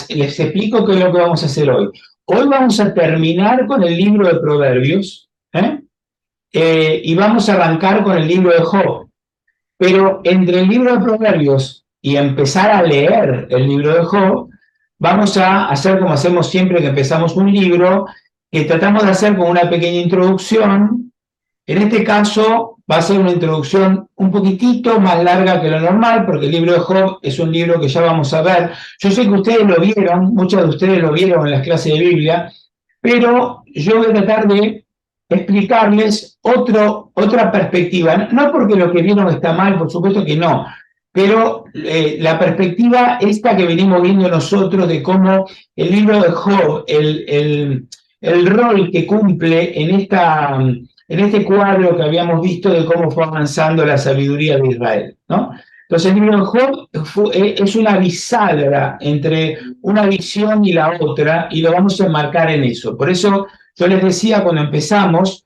les explico qué es lo que vamos a hacer hoy. Hoy vamos a terminar con el libro de Proverbios, y vamos a arrancar con el libro de Job. Pero entre el libro de Proverbios y empezar a leer el libro de Job, vamos a hacer como hacemos siempre que empezamos un libro, que tratamos de hacer con una pequeña introducción. En este caso va a ser una introducción un poquitito más larga que lo normal, porque el libro de Job es un libro que ya vamos a ver. Yo sé que ustedes lo vieron, muchos de ustedes lo vieron en las clases de Biblia, pero yo voy a tratar de explicarles otra perspectiva. No porque lo que vieron está mal, por supuesto que no, pero la perspectiva esta que venimos viendo nosotros de cómo el libro de Job, el rol que cumple en este cuadro que habíamos visto de cómo fue avanzando la sabiduría de Israel, ¿no? Entonces el libro de Job es una bisagra entre una visión y la otra, y lo vamos a enmarcar en eso. Por eso yo les decía cuando empezamos,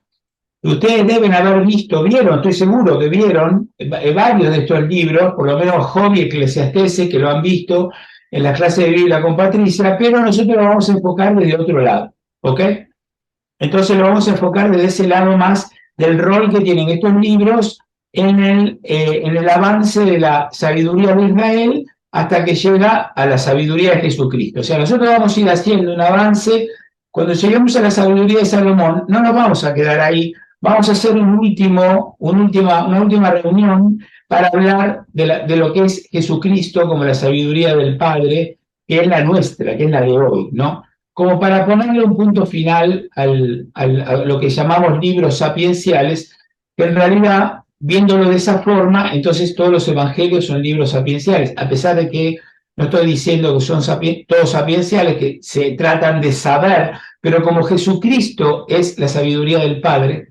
ustedes deben haber vieron, estoy seguro que vieron varios de estos libros, por lo menos Job y Eclesiastés, que lo han visto en la clase de Biblia con Patricia, pero nosotros lo vamos a enfocar desde otro lado, ¿ok? Entonces lo vamos a enfocar desde ese lado más del rol que tienen estos libros en el avance de la sabiduría de Israel hasta que llega a la sabiduría de Jesucristo. O sea, nosotros vamos a ir haciendo un avance. Cuando lleguemos a la sabiduría de Salomón, no nos vamos a quedar ahí, vamos a hacer una última reunión para hablar de lo que es Jesucristo como la sabiduría del Padre, que es la nuestra, que es la de hoy, ¿no? Como para ponerle un punto final a lo que llamamos libros sapienciales, que en realidad, viéndolo de esa forma, entonces todos los evangelios son libros sapienciales, a pesar de que no estoy diciendo que son todos sapienciales, que se tratan de saber, pero como Jesucristo es la sabiduría del Padre,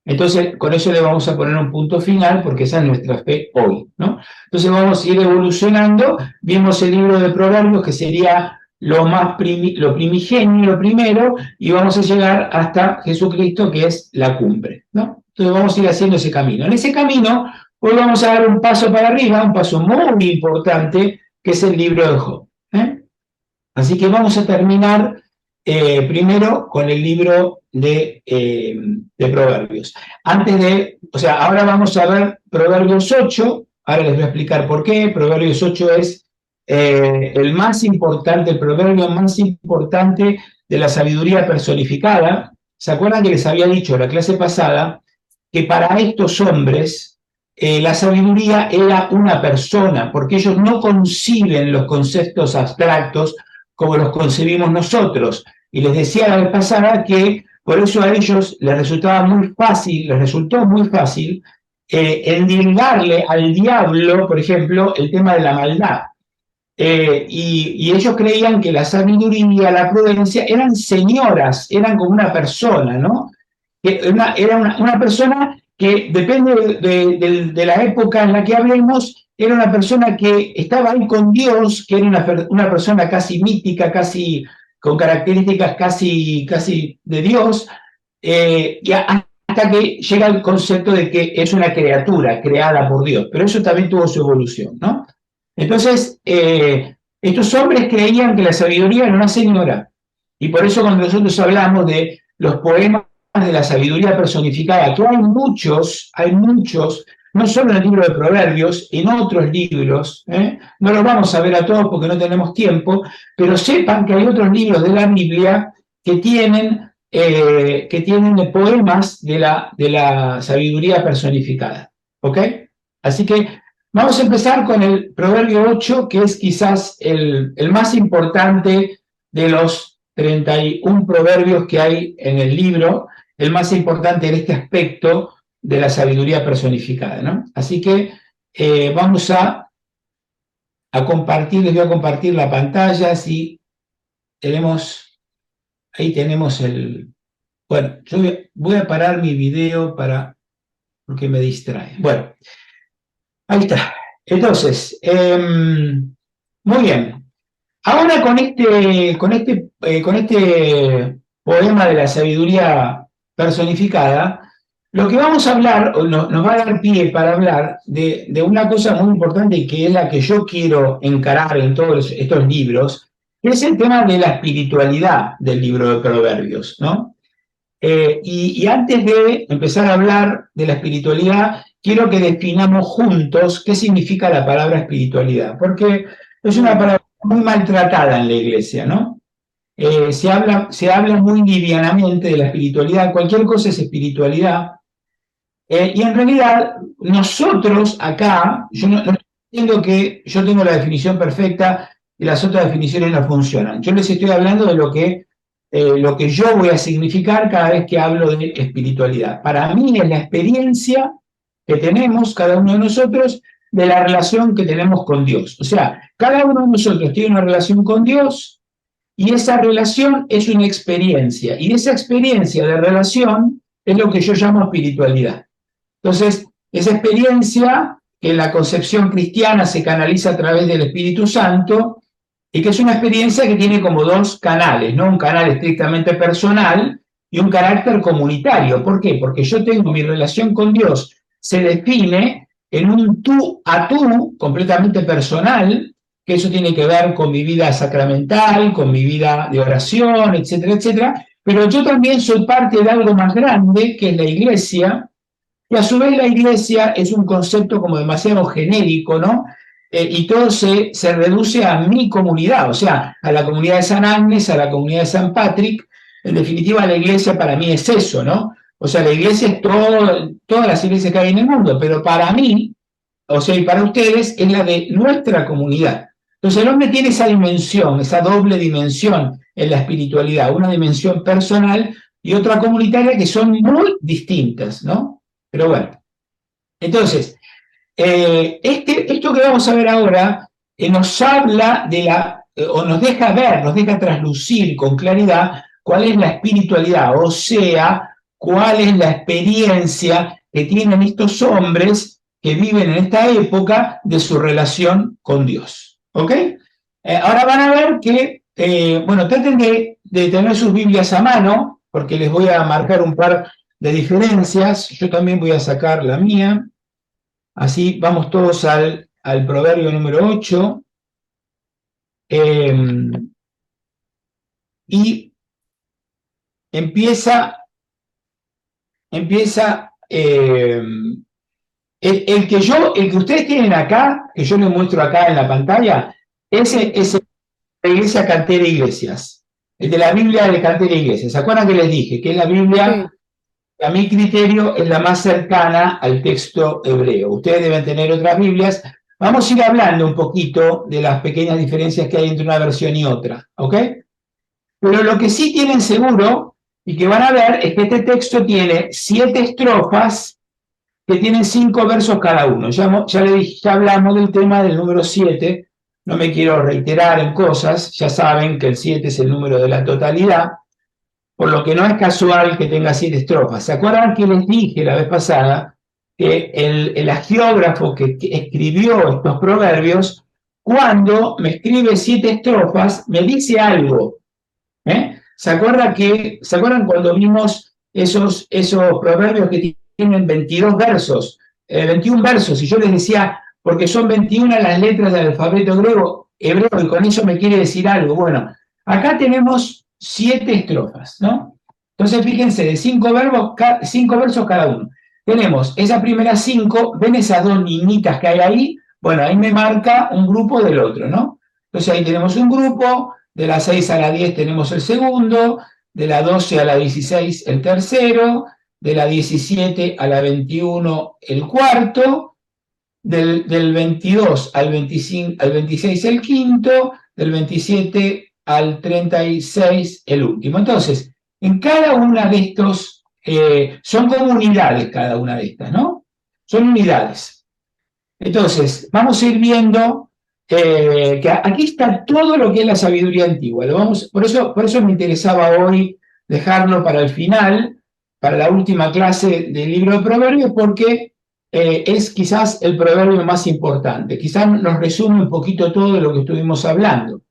entonces con eso le vamos a poner un punto final, porque esa es nuestra fe hoy, ¿no? Entonces vamos a ir evolucionando. Vimos el libro de Proverbios, que sería lo primigenio, lo primero, y vamos a llegar hasta Jesucristo, que es la cumbre, ¿no? Entonces vamos a ir haciendo ese camino. En ese camino, hoy vamos a dar un paso para arriba, un paso muy importante, que es el libro de Job, ¿eh? Así que vamos a terminar primero con el libro de Proverbios. Ahora vamos a ver Proverbios 8, ahora les voy a explicar por qué. Proverbios 8 es el más importante, el proverbio más importante de la sabiduría personificada. ¿Se acuerdan que les había dicho en la clase pasada que para estos hombres la sabiduría era una persona, porque ellos no conciben los conceptos abstractos como los concebimos nosotros? Y les decía la vez pasada que por eso a ellos les resultó muy fácil endilgarle al diablo, por ejemplo, el tema de la maldad. Y ellos creían que la sabiduría, la prudencia, eran señoras, eran como una persona, ¿no? Era una persona que, depende de la época en la que hablemos, era una persona que estaba ahí con Dios, que era una persona casi mítica, casi con características casi de Dios, hasta que llega el concepto de que es una criatura creada por Dios. Pero eso también tuvo su evolución, ¿no? Entonces, estos hombres creían que la sabiduría era una señora, y por eso cuando nosotros hablamos de los poemas de la sabiduría personificada, que hay muchos, no solo en el libro de Proverbios, en otros libros, no los vamos a ver a todos porque no tenemos tiempo, pero sepan que hay otros libros de la Biblia que tienen poemas de la sabiduría personificada, ¿ok? Así que vamos a empezar con el Proverbio 8, que es quizás el más importante de los 31 proverbios que hay en el libro, el más importante en este aspecto de la sabiduría personificada, ¿no? Así que vamos a compartir, les voy a compartir la pantalla, si ahí tenemos bueno, yo voy a parar mi video porque me distrae. Bueno, ahí está. Entonces, muy bien. Ahora con este poema de la sabiduría personificada, Lo que vamos a hablar, o nos va a dar pie para hablar de una cosa muy importante y que es la que yo quiero encarar en todos estos libros, que es el tema de la espiritualidad del libro de Proverbios, ¿no? Y antes de empezar a hablar de la espiritualidad, quiero que definamos juntos qué significa la palabra espiritualidad, porque es una palabra muy maltratada en la iglesia, ¿no? Se habla muy livianamente de la espiritualidad, cualquier cosa es espiritualidad, y en realidad nosotros acá, yo no estoy diciendo que yo tengo la definición perfecta y las otras definiciones no funcionan, yo les estoy hablando de lo que yo voy a significar cada vez que hablo de espiritualidad. Para mí es la experiencia que tenemos cada uno de nosotros de la relación que tenemos con Dios. O sea, cada uno de nosotros tiene una relación con Dios y esa relación es una experiencia. Y esa experiencia de relación es lo que yo llamo espiritualidad. Entonces, esa experiencia que en la concepción cristiana se canaliza a través del Espíritu Santo y que es una experiencia que tiene como dos canales, ¿no? Un canal estrictamente personal y un carácter comunitario. ¿Por qué? Porque yo tengo mi relación con Dios, se define en un tú a tú completamente personal, que eso tiene que ver con mi vida sacramental, con mi vida de oración, etcétera, etcétera, pero yo también soy parte de algo más grande, que es la iglesia, y a su vez la iglesia es un concepto como demasiado genérico, ¿no? Y todo se reduce a mi comunidad, o sea, a la comunidad de San Agnes, a la comunidad de San Patrick. En definitiva, la iglesia para mí es eso, ¿no? O sea, la iglesia es todas las iglesias que hay en el mundo, pero para mí, o sea, y para ustedes, es la de nuestra comunidad. Entonces el hombre tiene esa dimensión, esa doble dimensión en la espiritualidad, una dimensión personal y otra comunitaria que son muy distintas, ¿no? Pero bueno, entonces, esto que vamos a ver ahora nos habla o nos deja ver, nos deja traslucir con claridad cuál es la espiritualidad, o sea, cuál es la experiencia que tienen estos hombres que viven en esta época de su relación con Dios. ¿Ok? Ahora van a ver que, bueno, traten de tener sus Biblias a mano, porque les voy a marcar un par de diferencias. Yo también voy a sacar la mía. Así vamos todos al proverbio número 8. Y empieza el que ustedes tienen acá, que yo les muestro acá en la pantalla, ese es la iglesia Cantera Iglesias, el de la Biblia de Cantera Iglesias. ¿Se acuerdan que les dije que es la Biblia? Sí. A mi criterio es la más cercana al texto hebreo. Ustedes deben tener otras Biblias. Vamos a ir hablando un poquito de las pequeñas diferencias que hay entre una versión y otra, ¿ok? Pero lo que sí tienen seguro y que van a ver es que este texto tiene 7 estrofas que tienen 5 versos cada uno. Ya le dije, ya hablamos del tema del número 7, no me quiero reiterar en cosas, ya saben que el 7 es el número de la totalidad, por lo que no es casual que tenga 7 estrofas. ¿Se acuerdan que les dije la vez pasada que el agiógrafo que escribió estos proverbios, cuando me escribe 7 estrofas, me dice algo? ¿Se acuerdan cuando vimos esos proverbios que tienen 22 versos, 21 versos, y yo les decía, porque son 21 las letras del alfabeto hebreo, y con eso me quiere decir algo? Bueno, acá tenemos 7 estrofas, ¿no? Entonces, fíjense, de 5 versos cada uno. Tenemos esas primeras 5, ¿ven esas dos niñitas que hay ahí? Bueno, ahí me marca un grupo del otro, ¿no? Entonces ahí tenemos un grupo, de la 6 a la 10 tenemos el segundo, de la 12 a la 16 el tercero, de la 17 a la 21 el cuarto, del 22 al 26 el quinto, del 27 al 36 el último. Entonces, en cada una de estos, son como unidades cada una de estas, ¿no? Son unidades. Entonces, vamos a ir viendo que aquí está todo lo que es la sabiduría antigua. Por eso me interesaba hoy dejarlo para el final, para la última clase del libro de Proverbios, porque es quizás el proverbio más importante. Quizás nos resume un poquito todo de lo que estuvimos hablando.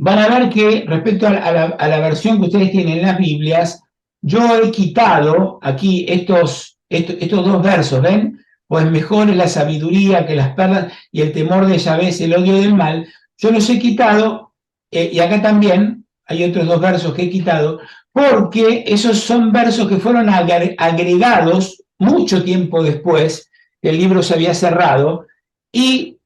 Van a ver que respecto a la versión que ustedes tienen en las Biblias, yo he quitado aquí estos dos versos, ¿ven? Pues mejor es la sabiduría que las perlas y el temor de Yahvé es el odio del mal. Yo los he quitado, y acá también hay otros dos versos que he quitado, porque esos son versos que fueron agregados mucho tiempo después que el libro se había cerrado, y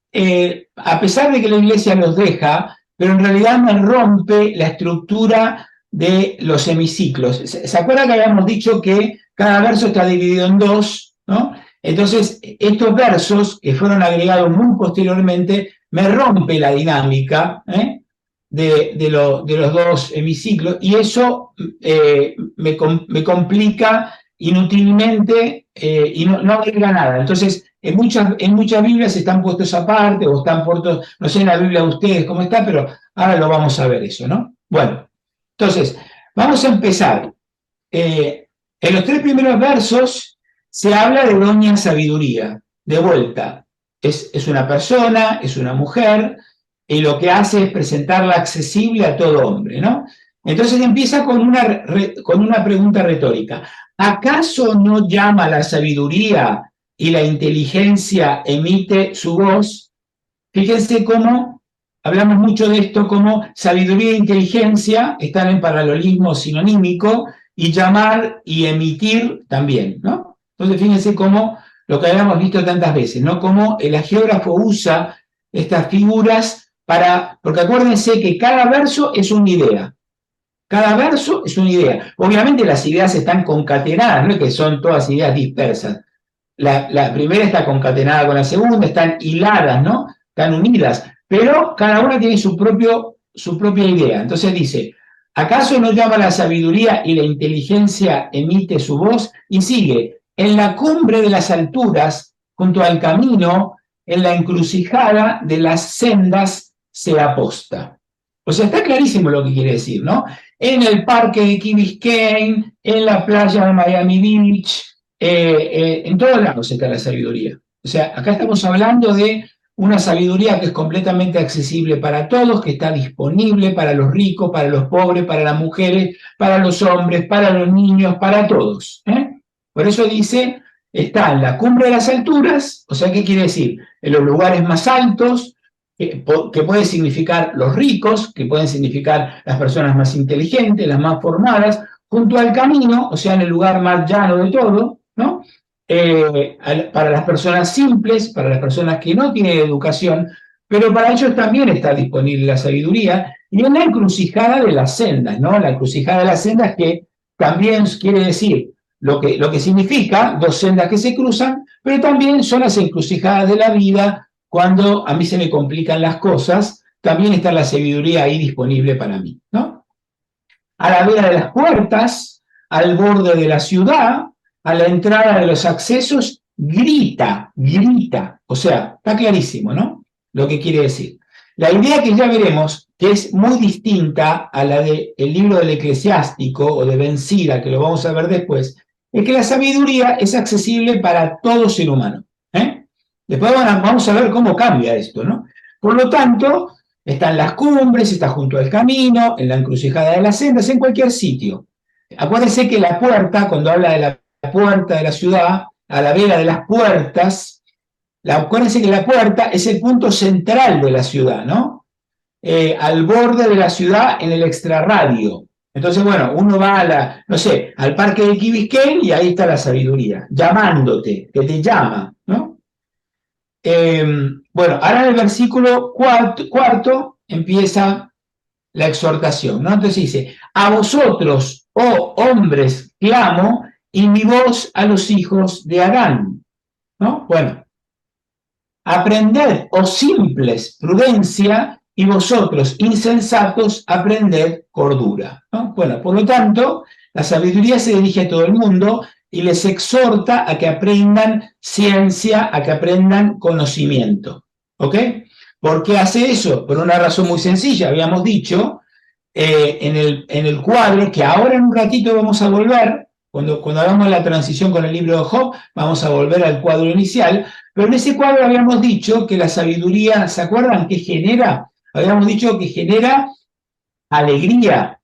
a pesar de que la iglesia los deja, pero en realidad me rompe la estructura de los hemiciclos. ¿Se acuerdan que habíamos dicho que cada verso está dividido en dos, ¿no? Entonces, estos versos que fueron agregados muy posteriormente me rompe la dinámica de los dos hemiciclos, y eso me complica inútilmente y no agrega nada. Entonces, en muchas Biblias están puestos aparte o están puestos, no sé en la Biblia de ustedes cómo está, pero ahora lo vamos a ver eso, ¿no? Bueno, entonces, vamos a empezar. En los tres primeros versos se habla de doña sabiduría, de vuelta. Es una persona, es una mujer, y lo que hace es presentarla accesible a todo hombre, ¿no? Entonces empieza con una pregunta retórica. ¿Acaso no llama la sabiduría y la inteligencia emite su voz? Fíjense cómo hablamos mucho de esto, como sabiduría e inteligencia están en paralelismo sinonímico, y llamar y emitir también, ¿no? Entonces fíjense cómo lo que habíamos visto tantas veces, ¿no? Cómo el agiógrafo usa estas figuras porque acuérdense que cada verso es una idea. Cada verso es una idea. Obviamente las ideas están concatenadas, no es que son todas ideas dispersas. La primera está concatenada con la segunda, están hiladas, ¿no? Están unidas, pero cada una tiene su propia idea. Entonces dice, ¿acaso no llama la sabiduría y la inteligencia emite su voz? Y sigue, en la cumbre de las alturas, junto al camino, en la encrucijada de las sendas se aposta. O sea, está clarísimo lo que quiere decir, ¿no? En el parque de Key Biscayne, en la playa de Miami Beach, en todos lados está la sabiduría. O sea, acá estamos hablando de una sabiduría que es completamente accesible para todos, que está disponible para los ricos, para los pobres, para las mujeres, para los hombres, para los niños, para todos. Por eso dice, está en la cumbre de las alturas, o sea, ¿qué quiere decir? En los lugares más altos, que puede significar los ricos, que pueden significar las personas más inteligentes, las más formadas, junto al camino, o sea, en el lugar más llano de todo, ¿no? Para las personas simples, para las personas que no tienen educación, pero para ellos también está disponible la sabiduría, y en la encrucijada de las sendas, ¿no? La encrucijada de las sendas, que también quiere decir lo que significa dos sendas que se cruzan, pero también son las encrucijadas de la vida. Cuando a mí se me complican las cosas, también está la sabiduría ahí disponible para mí, ¿no? A la vera de las puertas, al borde de la ciudad, a la entrada de los accesos, grita, o sea, está clarísimo, ¿no? Lo que quiere decir. La idea que ya veremos, que es muy distinta a la del libro del Eclesiástico o de Ben Sira, que lo vamos a ver después, es que la sabiduría es accesible para todo ser humano. Después vamos a ver cómo cambia esto, ¿no? Por lo tanto, está en las cumbres, está junto al camino, en la encrucijada de las sendas, en cualquier sitio. Acuérdense que la puerta, cuando habla de la puerta de la ciudad, a la vera de las puertas, acuérdense que la puerta es el punto central de la ciudad, ¿no? Al borde de la ciudad, en el extrarradio. Entonces, bueno, uno va no sé, al parque de Key Biscayne, y ahí está la sabiduría, llamándote, que te llama, ¿no? Bueno, ahora en el versículo cuarto empieza la exhortación, ¿no? Entonces dice, a vosotros, oh hombres, clamo, y mi voz a los hijos de Adán, ¿no? Bueno, aprended, oh simples, prudencia, y vosotros, insensatos, aprended cordura, ¿no? Bueno, por lo tanto, la sabiduría se dirige a todo el mundo y les exhorta a que aprendan ciencia, a que aprendan conocimiento, ¿ok? ¿Por qué hace eso? Por una razón muy sencilla. Habíamos dicho en el cuadro, que ahora en un ratito vamos a volver, cuando hagamos la transición con el libro de Job, vamos a volver al cuadro inicial, pero en ese cuadro habíamos dicho que la sabiduría, ¿se acuerdan qué genera? Habíamos dicho que genera alegría.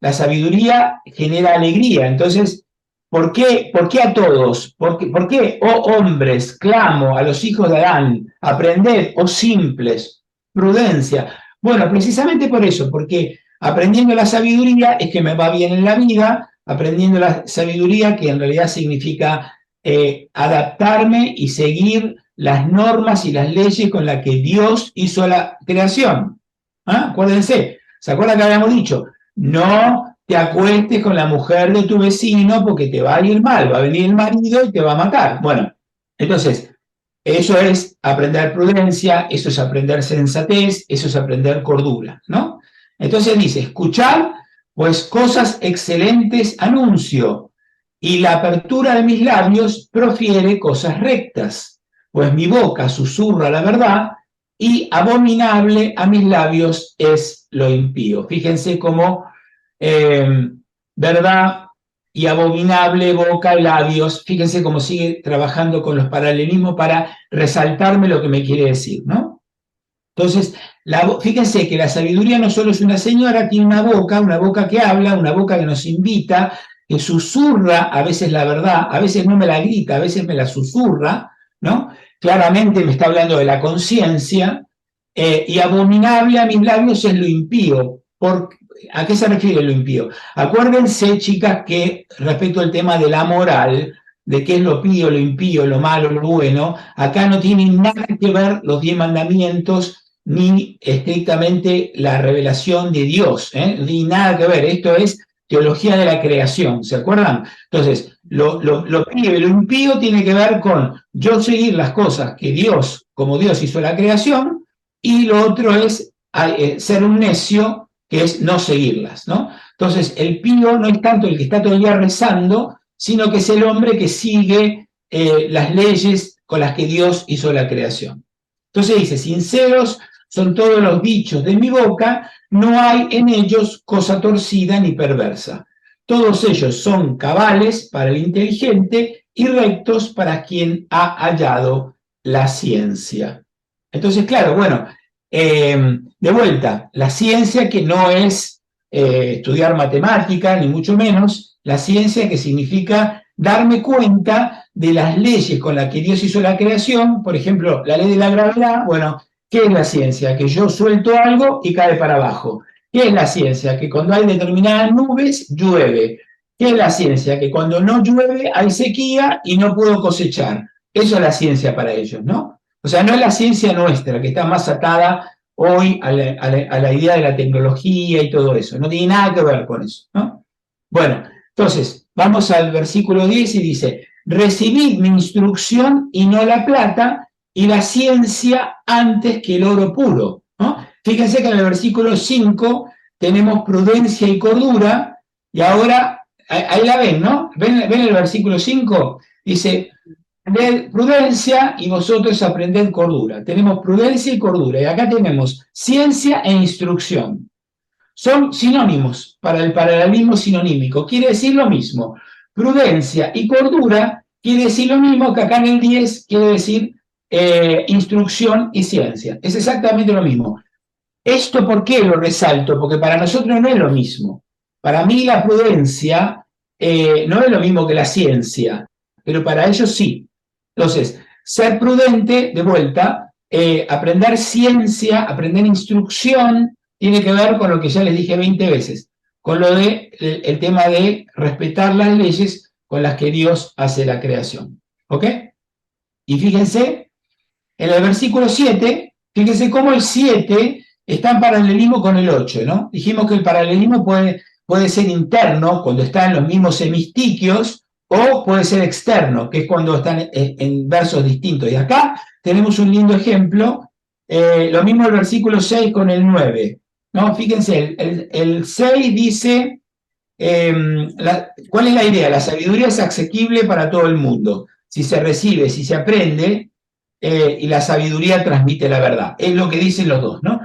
la sabiduría genera alegría. Entonces, ¿por qué a todos? ¿Por qué, oh hombres, clamo a los hijos de Adán, aprended, oh simples, prudencia? Bueno, precisamente por eso, porque aprendiendo la sabiduría es que me va bien en la vida, aprendiendo la sabiduría que en realidad significa adaptarme y seguir las normas y las leyes con las que Dios hizo la creación. ¿Ah? Acuérdense, ¿se acuerdan que habíamos dicho? No te acuestes con la mujer de tu vecino porque te va a ir mal, va a venir el marido y te va a matar. Bueno, entonces, eso es aprender prudencia, eso es aprender sensatez, eso es aprender cordura, ¿no? Entonces dice, escuchad, pues cosas excelentes anuncio, y la apertura de mis labios profiere cosas rectas, pues mi boca susurra la verdad, y abominable a mis labios es lo impío. Fíjense cómo verdad y abominable, boca, labios, fíjense cómo sigue trabajando con los paralelismos para resaltarme lo que me quiere decir, ¿no? Entonces, fíjense que la sabiduría no solo es una señora, tiene una boca que habla, una boca que nos invita, que susurra a veces la verdad, a veces no me la grita, a veces me la susurra, ¿no? Claramente me está hablando de la conciencia, y abominable a mis labios es lo impío. ¿A qué se refiere lo impío? Acuérdense, chicas, que respecto al tema de la moral, de qué es lo pío, lo impío, lo malo, lo bueno, acá no tienen nada que ver los 10 mandamientos ni estrictamente la revelación de Dios, ni nada que ver, esto es teología de la creación, ¿se acuerdan? Entonces, lo pío y lo impío tiene que ver con yo seguir las cosas que Dios, como Dios hizo la creación, y lo otro es ser un necio, que es no seguirlas, ¿no? Entonces, el pío no es tanto el que está todo el día rezando, sino que es el hombre que sigue las leyes con las que Dios hizo la creación. Entonces dice, sinceros son todos los dichos de mi boca, no hay en ellos cosa torcida ni perversa. Todos ellos son cabales para el inteligente y rectos para quien ha hallado la ciencia. Entonces, claro, bueno, de vuelta, la ciencia que no es estudiar matemática, ni mucho menos, la ciencia que significa darme cuenta de las leyes con las que Dios hizo la creación, por ejemplo, la ley de la gravedad, bueno, ¿qué es la ciencia? Que yo suelto algo y cae para abajo. ¿Qué es la ciencia? Que cuando hay determinadas nubes, llueve. ¿Qué es la ciencia? Que cuando no llueve hay sequía y no puedo cosechar. Eso es la ciencia para ellos, ¿no? O sea, no es la ciencia nuestra, que está más atada hoy a la idea de la tecnología y todo eso. No tiene nada que ver con eso, ¿no? Bueno, entonces, vamos al versículo 10 y dice, recibid mi instrucción y no la plata, y la ciencia antes que el oro puro, ¿no? Fíjense que en el versículo 5 tenemos prudencia y cordura, y ahora, ahí la ven, ¿no? ¿Ven el versículo 5? Dice, prudencia y vosotros aprended cordura. Tenemos prudencia y cordura, y acá tenemos ciencia e instrucción. Son sinónimos para el paralelismo sinonímico, quiere decir lo mismo. Prudencia y cordura quiere decir lo mismo que acá en el 10 quiere decir instrucción y ciencia. Es exactamente lo mismo. ¿Esto por qué lo resalto? Porque para nosotros no es lo mismo. Para mí la prudencia no es lo mismo que la ciencia, pero para ellos sí. Entonces, ser prudente, de vuelta, aprender ciencia, aprender instrucción, tiene que ver con lo que ya les dije 20 veces, con lo de el tema de respetar las leyes con las que Dios hace la creación. ¿Ok? Y fíjense, en el versículo 7, fíjense cómo el 7 está en paralelismo con el 8, ¿no? Dijimos que el paralelismo puede ser interno, cuando están los mismos hemistiquios, o puede ser externo, que es cuando están en versos distintos. Y acá tenemos un lindo ejemplo, lo mismo el versículo 6 con el 9. ¿No? Fíjense, el 6 dice, ¿cuál es la idea? La sabiduría es asequible para todo el mundo. Si se recibe, si se aprende, y la sabiduría transmite la verdad. Es lo que dicen los dos, ¿no?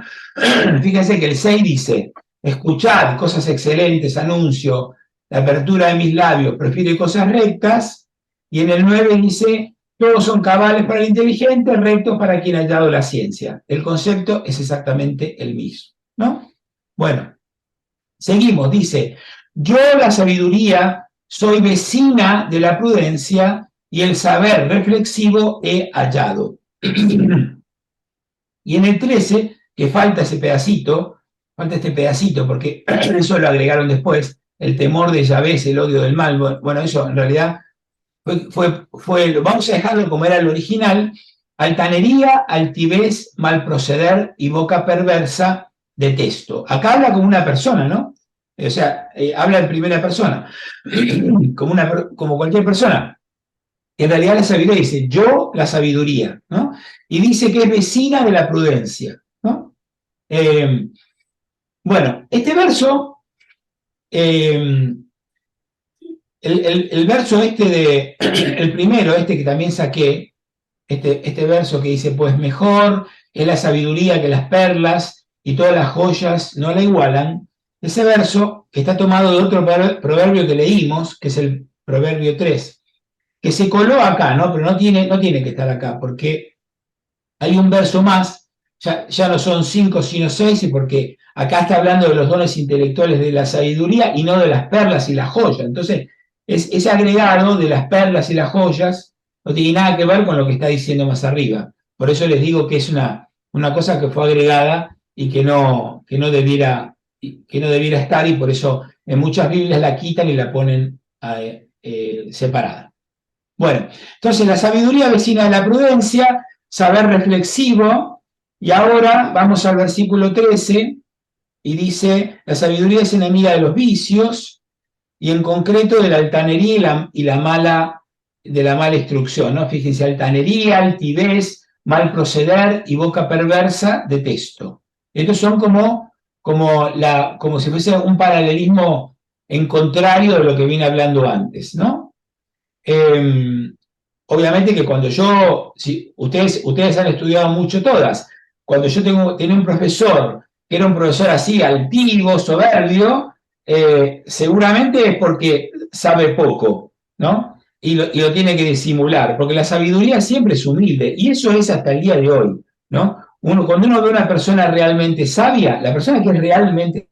Fíjense que el 6 dice, escuchad cosas excelentes, anuncio, la apertura de mis labios, prefiere cosas rectas, y en el 9 dice, todos son cabales para el inteligente, rectos para quien ha hallado la ciencia. El concepto es exactamente el mismo, ¿no? Bueno, Seguimos, dice, yo la sabiduría soy vecina de la prudencia y el saber reflexivo he hallado. Y en el 13, que falta este pedacito, porque eso lo agregaron después, el temor de Yahvé es el odio del mal. Bueno, eso en realidad vamos a dejarlo como era el original: altanería, altivez, mal proceder y boca perversa detesto. Acá habla como una persona, ¿no? O sea, habla en primera persona, como cualquier persona. En realidad la sabiduría dice, yo la sabiduría, ¿no? Y dice que es vecina de la prudencia, ¿no? Bueno, este verso, el verso el primero, que también saqué, este verso que dice, pues mejor es la sabiduría que las perlas y todas las joyas no la igualan. Ese verso está tomado de otro proverbio que leímos, que es el proverbio 3, que se coló acá, ¿no? Pero no tiene que estar acá, porque hay un verso más, ya no son 5 sino 6, y porque acá está hablando de los dones intelectuales de la sabiduría y no de las perlas y las joyas. Entonces, ese agregado de las perlas y las joyas no tiene nada que ver con lo que está diciendo más arriba. Por eso les digo que es una cosa que fue agregada y que no debiera estar, y por eso en muchas Biblias la quitan y la ponen separada. Bueno, entonces la sabiduría vecina de la prudencia, saber reflexivo, y ahora vamos al versículo 13, y dice, la sabiduría es enemiga de los vicios, y en concreto de la altanería y la mala instrucción, ¿no? Fíjense, altanería, altivez, mal proceder y boca perversa, detesto. Estos son como si fuese un paralelismo en contrario de lo que vine hablando antes, ¿no? Obviamente que cuando si ustedes han estudiado mucho todas, cuando yo tenía un profesor que era un profesor así, altivo, soberbio, seguramente es porque sabe poco, ¿no? Y lo tiene que disimular, porque la sabiduría siempre es humilde, y eso es hasta el día de hoy, ¿no? Cuando uno ve a una persona realmente sabia, la persona que es realmente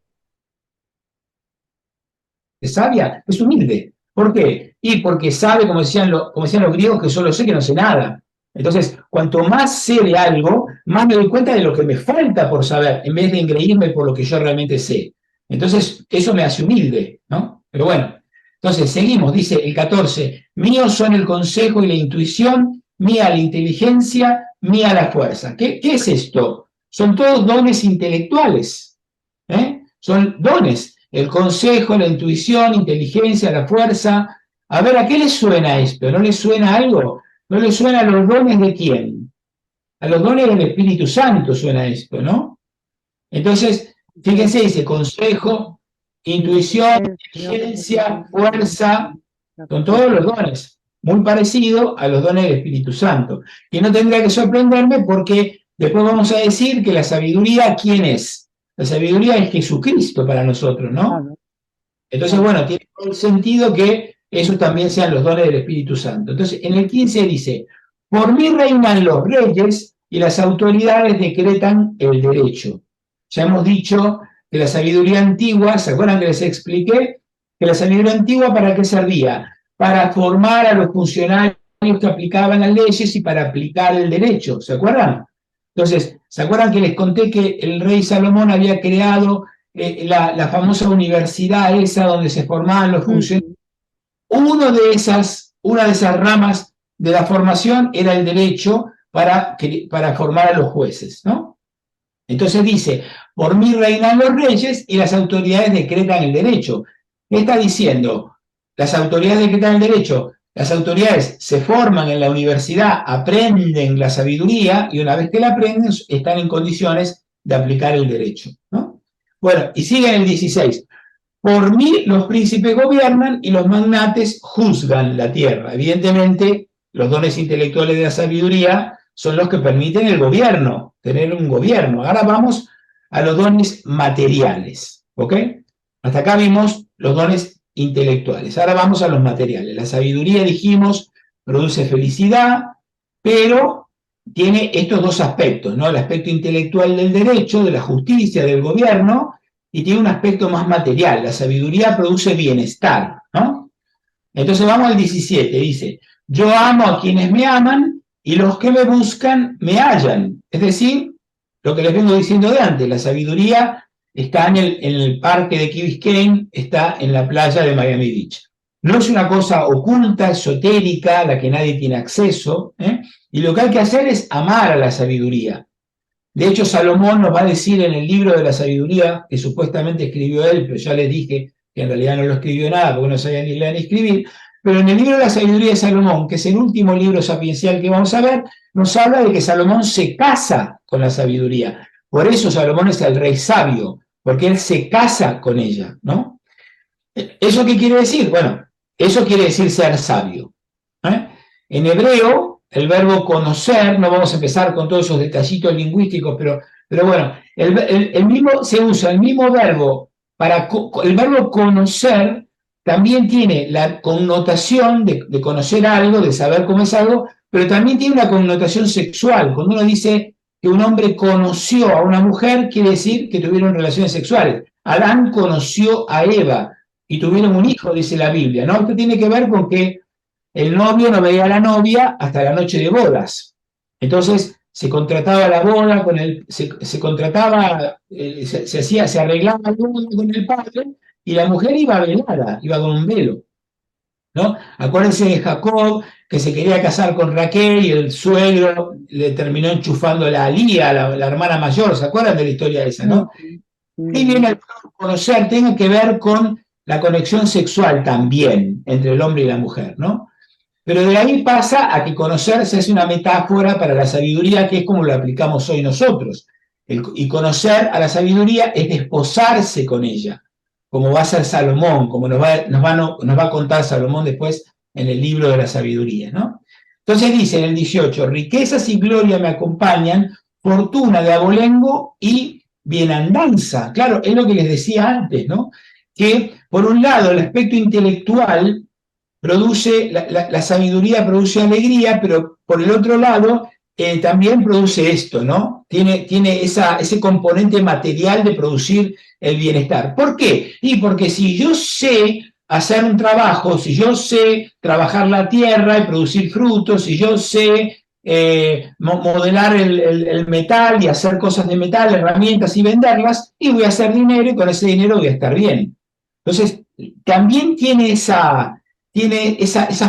sabia es humilde. ¿Por qué? Y porque sabe, como decían los griegos, que solo sé que no sé nada. Entonces, cuanto más sé de algo, más me doy cuenta de lo que me falta por saber, en vez de engreírme por lo que yo realmente sé. Entonces, eso me hace humilde, ¿no? Pero bueno, entonces seguimos, dice el 14, míos son el consejo y la intuición, mía la inteligencia, mía la fuerza. ¿Qué es esto? Son todos dones intelectuales, ¿eh? Son dones. El consejo, la intuición, inteligencia, la fuerza. A ver, ¿a qué le suena esto? ¿No le suena algo? ¿No le suena a los dones de quién? A los dones del Espíritu Santo suena esto, ¿no? Entonces, fíjense, dice consejo, intuición, inteligencia, fuerza, son todos los dones, muy parecido a los dones del Espíritu Santo. Y no tendría que sorprenderme, porque después vamos a decir que la sabiduría, ¿quién es? La sabiduría es Jesucristo para nosotros, ¿no? Entonces, bueno, tiene todo el sentido que esos también sean los dones del Espíritu Santo. Entonces, en el 15 dice, por mí reinan los reyes y las autoridades decretan el derecho. Ya hemos dicho que la sabiduría antigua, ¿se acuerdan que les expliqué? Que la sabiduría antigua, ¿para qué servía? Para formar a los funcionarios que aplicaban las leyes y para aplicar el derecho, ¿se acuerdan? Entonces, ¿se acuerdan que les conté que el rey Salomón había creado la famosa universidad esa donde se formaban los funcionarios? Una de esas ramas de la formación era el derecho para formar a los jueces, ¿no? Entonces dice, por mí reinan los reyes y las autoridades decretan el derecho. ¿Qué está diciendo? Las autoridades decretan el derecho. Las autoridades se forman en la universidad, aprenden la sabiduría, y una vez que la aprenden, están en condiciones de aplicar el derecho, ¿no? Bueno, y sigue en el 16. Por mí los príncipes gobiernan y los magnates juzgan la tierra. Evidentemente, los dones intelectuales de la sabiduría son los que permiten el gobierno, tener un gobierno. Ahora vamos a los dones materiales, ¿ok? Hasta acá vimos los dones intelectuales. Ahora vamos a los materiales. La sabiduría, dijimos, produce felicidad, pero tiene estos dos aspectos, ¿no? El aspecto intelectual del derecho, de la justicia, del gobierno, y tiene un aspecto más material. La sabiduría produce bienestar, ¿no? Entonces vamos al 17, dice, yo amo a quienes me aman y los que me buscan me hallan. Es decir, lo que les vengo diciendo de antes, la sabiduría está en el parque de Key Biscayne, está en la playa de Miami Beach. No es una cosa oculta, esotérica, a la que nadie tiene acceso, ¿eh? Y lo que hay que hacer es amar a la sabiduría. De hecho, Salomón nos va a decir en el libro de la sabiduría, que supuestamente escribió él, pero ya les dije que en realidad no lo escribió nada, porque no sabía ni leer ni escribir, pero en el libro de la sabiduría de Salomón, que es el último libro sapiencial que vamos a ver, nos habla de que Salomón se casa con la sabiduría. Por eso Salomón es el rey sabio, porque él se casa con ella, ¿no? ¿Eso qué quiere decir? Bueno, eso quiere decir ser sabio, ¿eh? En hebreo, el verbo conocer, no vamos a empezar con todos esos detallitos lingüísticos, pero bueno, el mismo, se usa el mismo verbo para, el verbo conocer también tiene la connotación de conocer algo, de saber cómo es algo, pero también tiene una connotación sexual. Cuando uno dice que un hombre conoció a una mujer, quiere decir que tuvieron relaciones sexuales. Adán conoció a Eva y tuvieron un hijo, dice la Biblia, ¿no? Esto tiene que ver con que el novio no veía a la novia hasta la noche de bodas. Entonces se contrataba la boda con se contrataba, se arreglaba la boda con el padre y la mujer iba velada, iba con un velo, ¿no? Acuérdense de Jacob, que se quería casar con Raquel y el suegro le terminó enchufando la Lía, la hermana mayor. ¿Se acuerdan de la historia esa, no? Y viene el conocer, tiene que ver con la conexión sexual también entre el hombre y la mujer, ¿no? Pero de ahí pasa a que conocer se hace una metáfora para la sabiduría, que es como lo aplicamos hoy nosotros. Y conocer a la sabiduría es desposarse con ella, como va a ser Salomón, como nos va a contar Salomón después en el libro de la sabiduría, ¿no? Entonces dice en el 18, riquezas y gloria me acompañan, fortuna de abolengo y bienandanza. Claro, es lo que les decía antes, ¿no? Que por un lado el aspecto intelectual produce, la sabiduría produce alegría, pero por el otro lado también produce esto, ¿no? Tiene ese componente material de producir el bienestar. ¿Por qué? Y porque si yo sé hacer un trabajo, si yo sé trabajar la tierra y producir frutos, si yo sé modelar el metal y hacer cosas de metal, herramientas y venderlas, y voy a hacer dinero y con ese dinero voy a estar bien. Entonces, también tiene esa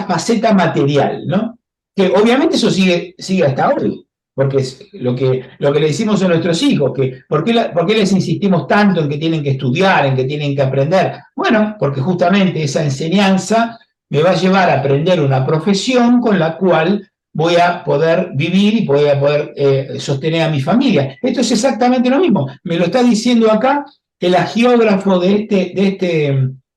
faceta material, ¿no? Que obviamente eso sigue hasta hoy, porque es lo que le decimos a nuestros hijos, que ¿por qué les insistimos tanto en que tienen que estudiar, en que tienen que aprender? Bueno, porque justamente esa enseñanza me va a llevar a aprender una profesión con la cual voy a poder vivir y voy a poder sostener a mi familia. Esto es exactamente lo mismo. Me lo está diciendo acá el agiógrafo de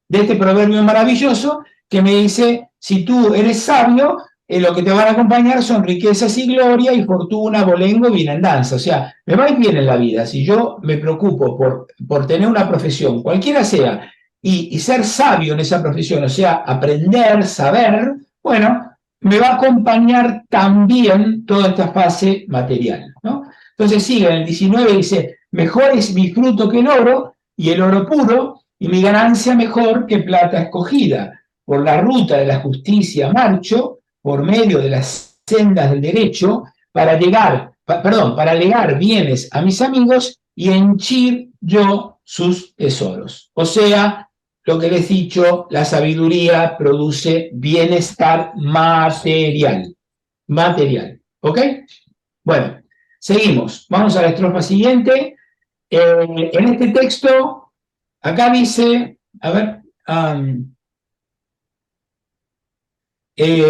este proverbio maravilloso, que me dice, si tú eres sabio, lo que te van a acompañar son riquezas y gloria y fortuna, abolengo y bienandanza. O sea, me va a ir bien en la vida si yo me preocupo por tener una profesión, cualquiera sea, y ser sabio en esa profesión, o sea, aprender, saber, bueno, me va a acompañar también toda esta fase material, ¿no? Entonces sigue, en el 19 dice, mejor es mi fruto que el oro, y el oro puro, y mi ganancia mejor que plata escogida. Por la ruta de la justicia marcho, por medio de las sendas del derecho, para legar bienes a mis amigos y henchir yo sus tesoros. O sea, lo que les he dicho, la sabiduría produce bienestar material. Material. ¿Ok? Bueno, seguimos. Vamos a la estrofa siguiente. En este texto, acá dice, a ver,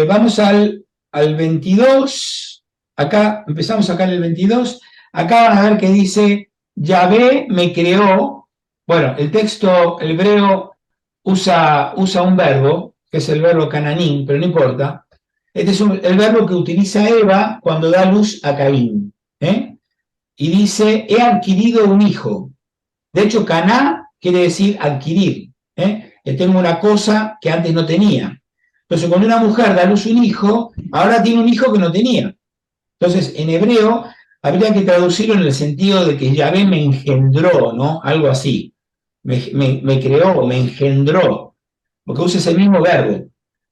vamos al 22, acá empezamos acá en el 22, acá van a ver que dice, Yahvé me creó. Bueno, el texto el hebreo usa un verbo, que es el verbo cananín, pero no importa. Este es el verbo que utiliza Eva cuando da luz a Caín, ¿eh? Y dice, he adquirido un hijo. De hecho, caná quiere decir adquirir, ¿eh? Que tengo una cosa que antes no tenía. Entonces, cuando una mujer da a luz un hijo, ahora tiene un hijo que no tenía. Entonces, en hebreo, habría que traducirlo en el sentido de que Yahvé me engendró, ¿no? Algo así. me creó, me engendró, porque usa ese mismo verbo.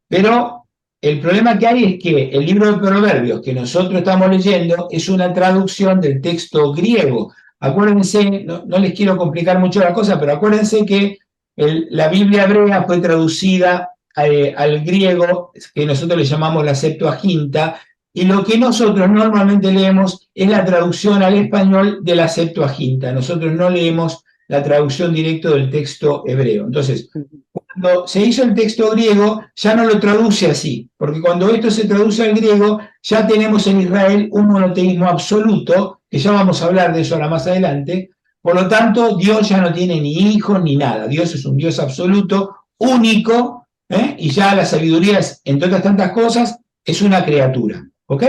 Pero el problema que hay es que el libro de Proverbios que nosotros estamos leyendo es una traducción del texto griego. Acuérdense, no les quiero complicar mucho la cosa, pero acuérdense que la Biblia hebrea fue traducida al griego, que nosotros le llamamos la Septuaginta, y lo que nosotros normalmente leemos es la traducción al español de la Septuaginta. Nosotros no leemos la traducción directa del texto hebreo. Entonces, cuando se hizo el texto griego, ya no lo traduce así, porque cuando esto se traduce al griego, ya tenemos en Israel un monoteísmo absoluto, que ya vamos a hablar de eso ahora más adelante. Por lo tanto, Dios ya no tiene ni hijos ni nada. Dios es un Dios absoluto, único, y ya la sabiduría, entre otras tantas cosas, es una criatura. ¿Ok?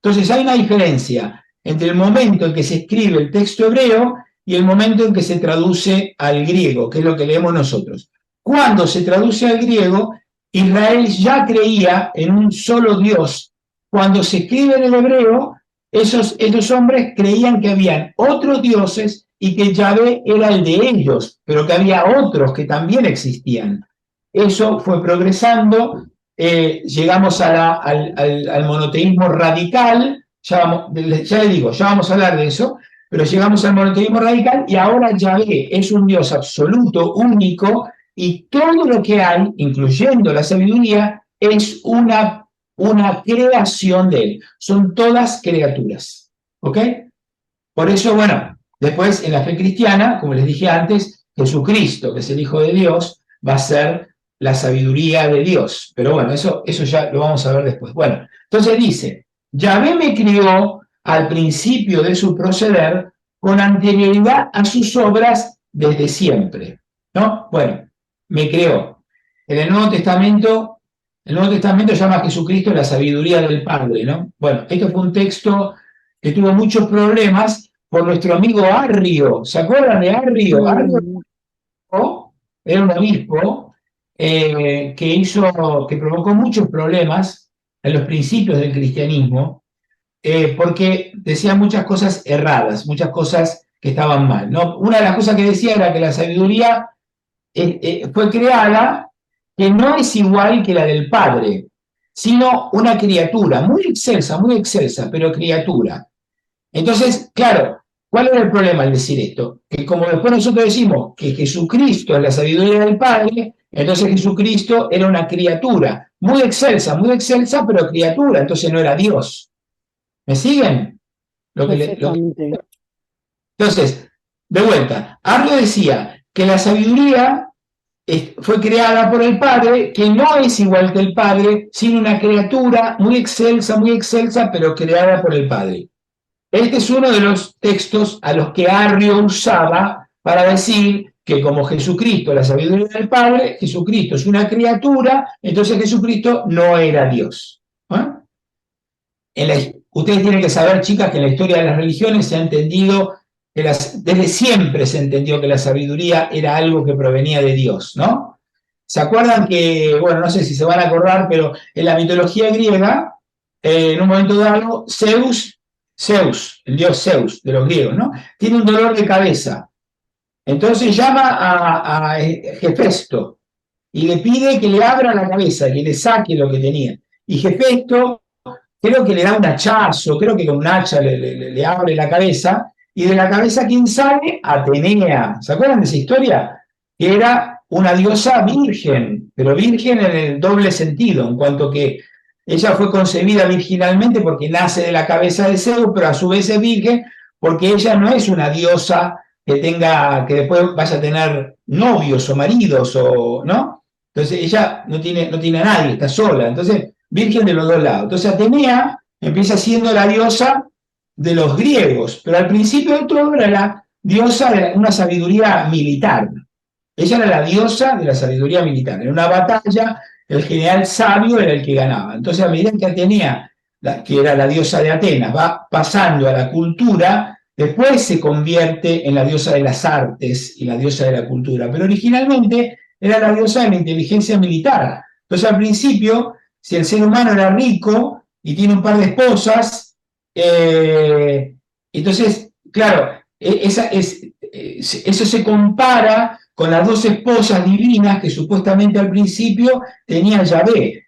Entonces hay una diferencia entre el momento en que se escribe el texto hebreo y el momento en que se traduce al griego, que es lo que leemos nosotros. Cuando se traduce al griego, Israel ya creía en un solo Dios. Cuando se escribe en el hebreo, esos hombres creían que habían otros dioses y que Yahvé era el de ellos, pero que había otros que también existían. Eso fue progresando, llegamos al monoteísmo radical, ya le digo, ya vamos a hablar de eso, pero llegamos al monoteísmo radical y ahora Yahvé es un Dios absoluto, único, y todo lo que hay, incluyendo la sabiduría, es una creación de él. Son todas criaturas. ¿Ok? Por eso, bueno, después en la fe cristiana, como les dije antes, Jesucristo, que es el Hijo de Dios, va a ser la sabiduría de Dios. Pero bueno, eso ya lo vamos a ver después. Bueno, entonces dice, Yahvé me crió al principio de su proceder con anterioridad a sus obras desde siempre. ¿No? Bueno, me creó. En el Nuevo Testamento llama a Jesucristo la sabiduría del Padre, ¿no? Bueno, esto fue un texto que tuvo muchos problemas por nuestro amigo Arrio. ¿Se acuerdan de Arrio? Arrio era un obispo que provocó muchos problemas en los principios del cristianismo, porque decía muchas cosas erradas, muchas cosas que estaban mal, ¿no? Una de las cosas que decía era que la sabiduría fue creada, que no es igual que la del Padre, sino una criatura, muy excelsa, pero criatura. Entonces, claro, ¿cuál era el problema al decir esto? Que como después nosotros decimos que Jesucristo es la sabiduría del Padre, entonces Jesucristo era una criatura, muy excelsa, pero criatura, entonces no era Dios. ¿Me siguen? Entonces, de vuelta, Arlo decía que la sabiduría fue creada por el Padre, que no es igual que el Padre, sino una criatura muy excelsa, pero creada por el Padre. Este es uno de los textos a los que Arrio usaba para decir que como Jesucristo, la sabiduría del Padre, Jesucristo es una criatura, entonces Jesucristo no era Dios. Ustedes tienen que saber, chicas, que en la historia de las religiones se ha entendido, desde siempre se entendió que la sabiduría era algo que provenía de Dios, ¿no? ¿Se acuerdan que, bueno, no sé si se van a acordar, pero en la mitología griega, en un momento dado, Zeus, el dios Zeus de los griegos, ¿no? Tiene un dolor de cabeza. Entonces llama a Hefesto y le pide que le abra la cabeza, que le saque lo que tenía. Y Hefesto creo que le da un hachazo, creo que con un hacha le abre la cabeza, y de la cabeza, ¿quién sale? Atenea. ¿Se acuerdan de esa historia? Que era una diosa virgen, pero virgen en el doble sentido, en cuanto que ella fue concebida virginalmente porque nace de la cabeza de Zeus, pero a su vez es virgen porque ella no es una diosa que después vaya a tener novios o maridos, ¿no? Entonces ella no tiene a nadie, está sola. Entonces, virgen de los dos lados. Entonces Atenea empieza siendo la diosa de los griegos, pero al principio de todo era la diosa de una sabiduría militar. Ella era la diosa de la sabiduría militar. En una batalla, el general sabio era el que ganaba. Entonces, a medida que Atenea, que era la diosa de Atenas, va pasando a la cultura, después se convierte en la diosa de las artes y la diosa de la cultura. Pero originalmente era la diosa de la inteligencia militar. Entonces, al principio, si el ser humano era rico y tiene un par de esposas, entonces, claro, eso se compara con las dos esposas divinas que supuestamente al principio tenía Yahvé.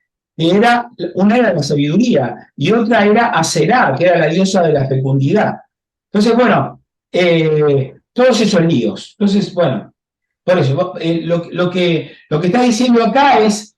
Una era la sabiduría y otra era Aserá, que era la diosa de la fecundidad. Entonces, bueno, todos esos líos. Entonces, bueno, por eso, lo que está diciendo acá es,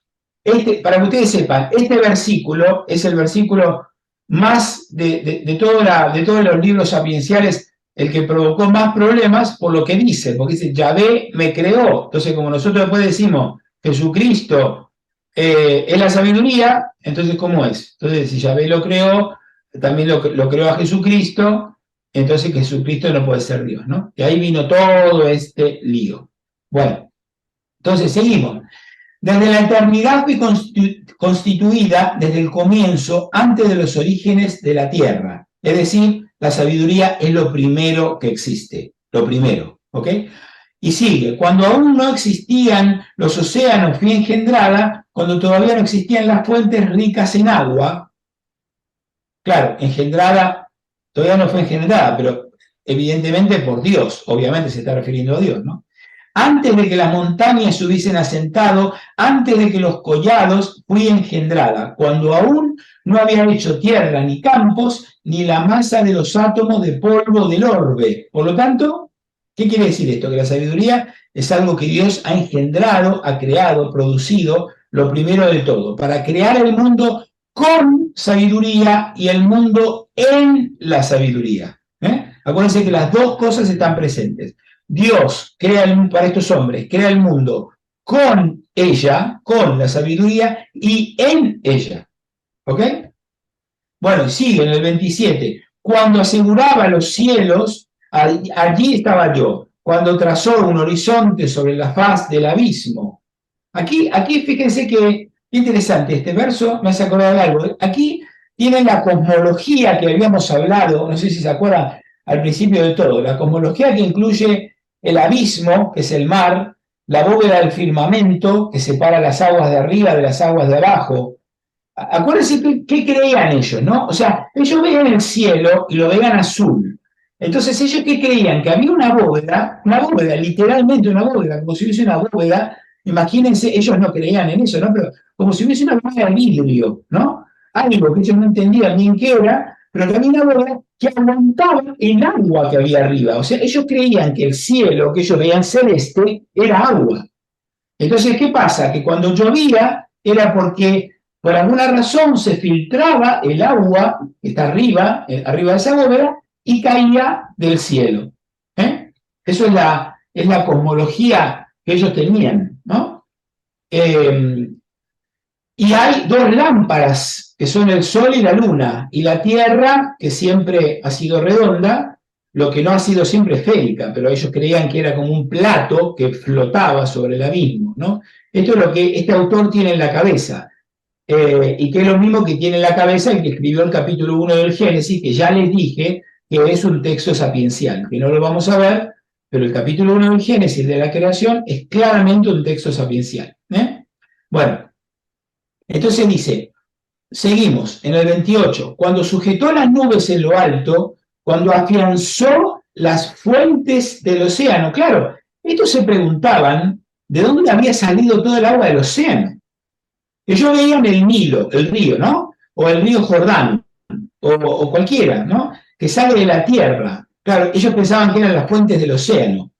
para que ustedes sepan, este versículo es el versículo más de todos los libros sapienciales, el que provocó más problemas por lo que dice, porque dice, Yahvé me creó. Entonces, como nosotros después decimos, Jesucristo es la sabiduría, entonces, ¿cómo es? Entonces, si Yahvé lo creó, también lo creó a Jesucristo, entonces Jesucristo no puede ser Dios, ¿no? Y ahí vino todo este lío. Bueno, entonces seguimos. Desde la eternidad fue constituida desde el comienzo, antes de los orígenes de la tierra. Es decir, la sabiduría es lo primero que existe, lo primero, ¿ok? Y sigue, cuando aún no existían los océanos fue engendrada, cuando todavía no existían las fuentes ricas en agua. Claro, engendrada, todavía no fue engendrada, pero evidentemente por Dios, obviamente se está refiriendo a Dios, ¿no? Antes de que las montañas se hubiesen asentado, antes de que los collados fui engendrada, cuando aún no había hecho tierra ni campos, ni la masa de los átomos de polvo del orbe. Por lo tanto, ¿qué quiere decir esto? Que la sabiduría es algo que Dios ha engendrado, ha creado, producido, lo primero de todo, para crear el mundo con sabiduría y el mundo en la sabiduría. Acuérdense que las dos cosas están presentes. Dios crea para estos hombres, crea el mundo con ella, con la sabiduría y en ella. ¿Ok? Bueno, sigue en el 27. Cuando aseguraba los cielos, allí estaba yo. Cuando trazó un horizonte sobre la faz del abismo. Aquí fíjense que interesante, este verso me hace acordar de algo. Aquí tienen la cosmología que habíamos hablado, no sé si se acuerdan al principio de todo, la cosmología que incluye el abismo, que es el mar, la bóveda del firmamento, que separa las aguas de arriba de las aguas de abajo. Acuérdense qué creían ellos, ¿no? O sea, ellos veían el cielo y lo veían azul. Entonces, ¿ellos qué creían? Que había una bóveda, literalmente una bóveda, como si hubiese una bóveda. Imagínense, ellos no creían en eso, ¿no? Pero como si hubiese una bóveda de vidrio, ¿no? Algo que ellos no entendían bien qué era, pero que había una bóveda que aguantaba el agua que había arriba. O sea, ellos creían que el cielo que ellos veían celeste era agua. Entonces, ¿qué pasa? Que cuando llovía era porque por alguna razón se filtraba el agua que está arriba de esa bóveda, y caía del cielo. Eso es la cosmología que ellos tenían, ¿no? Y hay dos lámparas, que son el sol y la luna, y la tierra, que siempre ha sido redonda, lo que no ha sido siempre esférica, pero ellos creían que era como un plato que flotaba sobre el abismo, ¿no? Esto es lo que este autor tiene en la cabeza, y que es lo mismo que tiene en la cabeza el que escribió el capítulo 1 del Génesis, que ya les dije que es un texto sapiencial, que no lo vamos a ver, pero el capítulo 1 del Génesis de la creación es claramente un texto sapiencial. Bueno, entonces dice, seguimos en el 28, cuando sujetó las nubes en lo alto, cuando afianzó las fuentes del océano. Claro, estos se preguntaban de dónde había salido todo el agua del océano. Ellos veían el Nilo, el río, ¿no? O el río Jordán, o cualquiera, ¿no? Que sale de la tierra. Claro, ellos pensaban que eran las fuentes del océano.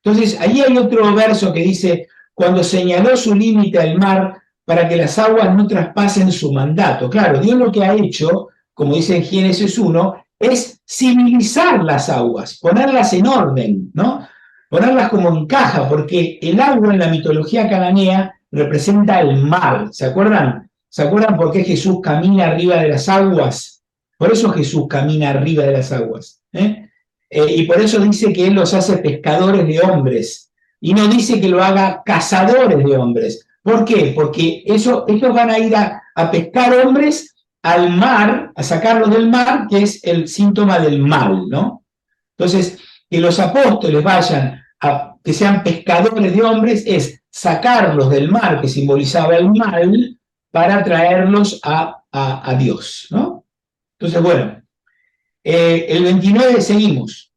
Entonces, ahí hay otro verso que dice, cuando señaló su límite al mar para que las aguas no traspasen su mandato. Claro, Dios lo que ha hecho, como dice en Génesis 1, es civilizar las aguas, ponerlas en orden, ¿no? Ponerlas como en caja, porque el agua en la mitología cananea representa el mar. ¿Se acuerdan? ¿Se acuerdan por qué Jesús camina arriba de las aguas? Por eso Jesús camina arriba de las aguas. Y por eso dice que Él los hace pescadores de hombres. Y no dice que lo haga cazadores de hombres. ¿Por qué? Porque ellos van a ir a pescar hombres al mar, a sacarlos del mar, que es el síntoma del mal, ¿no? Entonces, que los apóstoles vayan que sean pescadores de hombres es sacarlos del mar, que simbolizaba el mal, para traerlos a Dios, ¿no? Entonces, bueno, el 29 seguimos.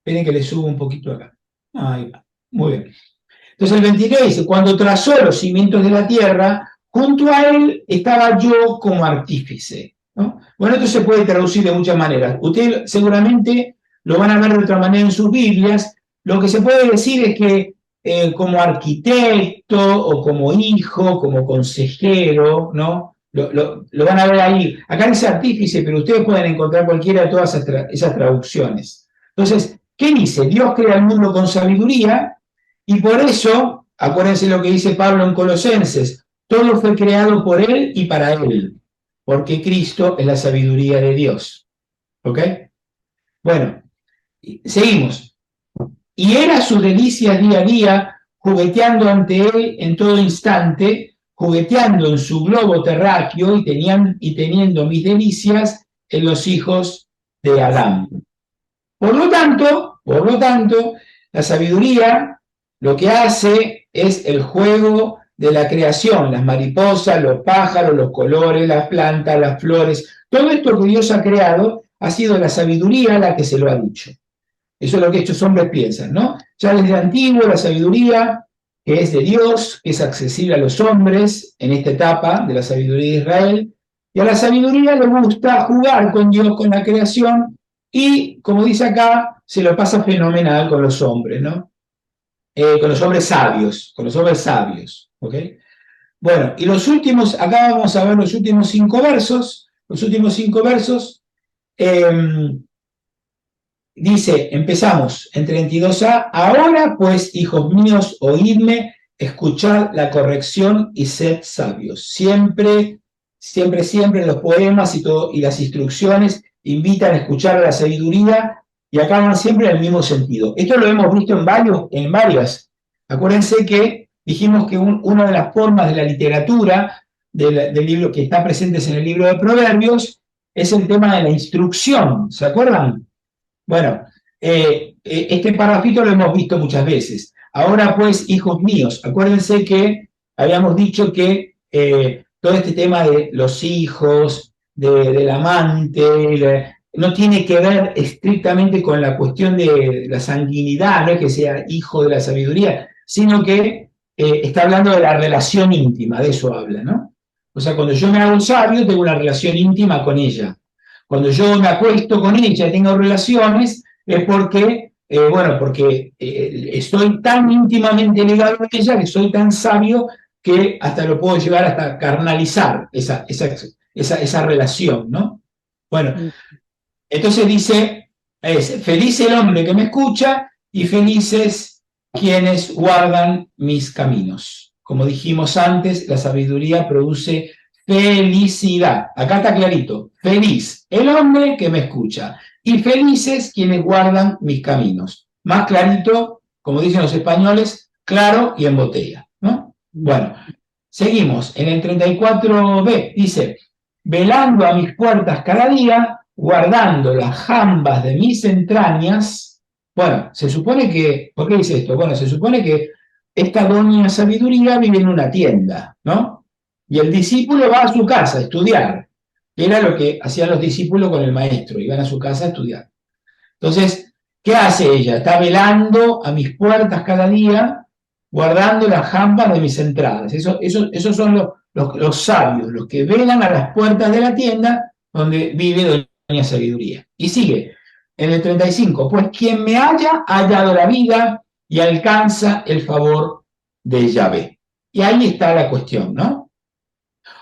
Esperen que le subo un poquito acá. Ahí va. Muy bien. Entonces el 23 dice, cuando trazó los cimientos de la tierra, junto a él estaba yo como artífice, ¿no? Bueno, esto se puede traducir de muchas maneras. Ustedes seguramente lo van a ver de otra manera en sus Biblias. Lo que se puede decir es que como arquitecto o como hijo, como consejero, ¿no? Lo van a ver ahí. Acá dice artífice, pero ustedes pueden encontrar cualquiera de todas esas traducciones. Entonces, ¿qué dice? Dios crea el mundo con sabiduría y por eso, acuérdense lo que dice Pablo en Colosenses, todo fue creado por él y para él, porque Cristo es la sabiduría de Dios. ¿Ok? Bueno, seguimos. Y era su delicia día a día, jugueteando ante él en todo instante, jugueteando en su globo terráqueo y teniendo mis delicias en los hijos de Adán. Por lo tanto, la sabiduría lo que hace es el juego de la creación, las mariposas, los pájaros, los colores, las plantas, las flores, todo esto que Dios ha creado ha sido la sabiduría la que se lo ha dicho. Eso es lo que estos hombres piensan, ¿no? Ya desde antiguo la sabiduría, que es de Dios, que es accesible a los hombres en esta etapa de la sabiduría de Israel, y a la sabiduría le gusta jugar con Dios, con la creación, y como dice acá, se lo pasa fenomenal con los hombres, ¿no? Con los hombres sabios, ¿ok? Bueno, y los últimos, acá vamos a ver los últimos 5 versos, dice, empezamos en 32a, ahora pues, hijos míos, oídme, escuchad la corrección y sed sabios. Siempre, siempre, siempre los poemas y las instrucciones invitan a escuchar la sabiduría y acaban siempre en el mismo sentido. Esto lo hemos visto en varias. Acuérdense que dijimos que una de las formas de la literatura del libro que está presentes en el libro de Proverbios es el tema de la instrucción. ¿Se acuerdan? Bueno, este parrafito lo hemos visto muchas veces. Ahora pues, hijos míos, acuérdense que habíamos dicho que todo este tema de los hijos, del amante, no tiene que ver estrictamente con la cuestión de la sanguinidad, no es que sea hijo de la sabiduría, sino que está hablando de la relación íntima, de eso habla, ¿no? O sea, cuando yo me hago sabio, tengo una relación íntima con ella. Cuando yo me acuesto con ella y tengo relaciones, es porque, porque estoy tan íntimamente ligado a ella, que soy tan sabio, que hasta lo puedo llegar hasta carnalizar esa relación, ¿no? Bueno, entonces dice, feliz el hombre que me escucha y felices quienes guardan mis caminos. Como dijimos antes, la sabiduría produce felicidad. Acá está clarito, feliz el hombre que me escucha y felices quienes guardan mis caminos. Más clarito, como dicen los españoles, claro y en botella, ¿no? Bueno, seguimos. En el 34b dice, velando a mis puertas cada día, guardando las jambas de mis entrañas. Bueno, se supone que, ¿por qué dice esto? Bueno, se supone que esta doña sabiduría vive en una tienda, ¿no? Y el discípulo va a su casa a estudiar, que era lo que hacían los discípulos con el maestro, iban a su casa a estudiar. Entonces, ¿qué hace ella? Está velando a mis puertas cada día, guardando las jambas de mis entradas. Esos son los sabios, los que velan a las puertas de la tienda donde vive doña sabiduría. Y sigue, en el 35, pues quien me haya hallado la vida y alcanza el favor de Yahvé. Y ahí está la cuestión, ¿no?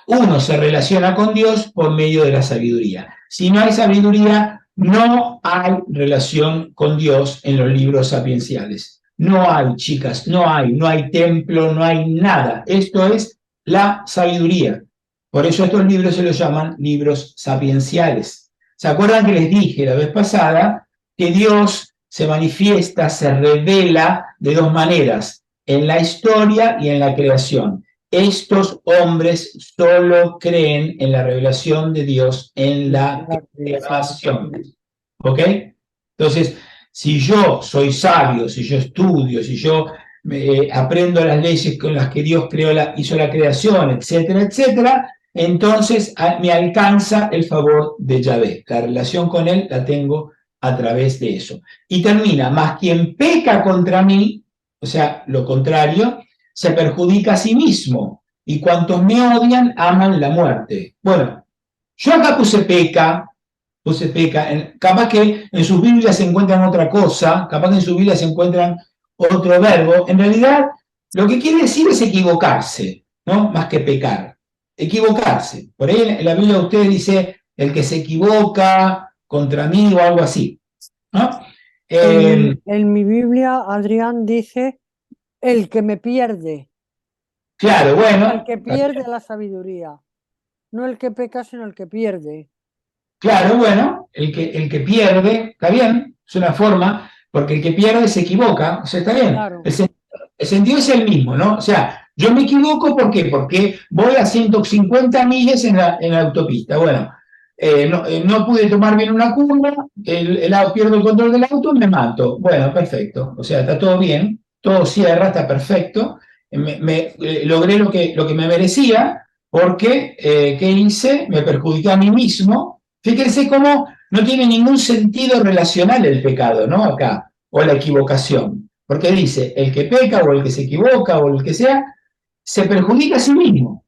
Uno se relaciona con Dios por medio de la sabiduría. Si no hay sabiduría, no hay relación con Dios en los libros sapienciales. No hay, chicas, no hay templo, no hay nada. Esto es la sabiduría. Por eso estos libros se los llaman libros sapienciales. ¿Se acuerdan que les dije la vez pasada que Dios se manifiesta, se revela de dos maneras, en la historia y en la creación? Estos hombres solo creen en la revelación de Dios en la creación. ¿Ok? Entonces, si yo soy sabio, si yo estudio, si yo aprendo las leyes con las que Dios hizo la creación, etcétera, etcétera, entonces me alcanza el favor de Yahvé. La relación con Él la tengo a través de eso. Y termina, más quien peca contra mí, o sea, lo contrario, se perjudica a sí mismo, y cuantos me odian aman la muerte. Bueno, yo acá puse peca, capaz que en sus Biblias se encuentran otra cosa, capaz que en sus Biblias se encuentran otro verbo. En realidad, lo que quiere decir es equivocarse, ¿no? Más que pecar. Equivocarse. Por ahí en la Biblia de ustedes dice el que se equivoca contra mí o algo así, ¿no? En mi Biblia, Adrián dice, el que me pierde, Claro, el bueno, que pierde la sabiduría. No el que peca, sino el que pierde. claro, bueno, el que pierde, está bien, es una forma, porque el que pierde se equivoca, o sea, está bien. Claro, El sentido es el mismo, ¿no? O sea, yo me equivoco, ¿por qué? Porque voy a 150 millas en la autopista. Bueno, no pude tomar bien una curva, pierdo el control del auto, me mato. Bueno, perfecto. O sea, está todo bien, todo cierra, está perfecto. Logré lo que me merecía, porque, ¿qué hice? Me perjudiqué a mí mismo. Fíjense cómo no tiene ningún sentido relacional el pecado, ¿no? Acá, o la equivocación. Porque dice, el que peca o el que se equivoca o el que sea, se perjudica a sí mismo,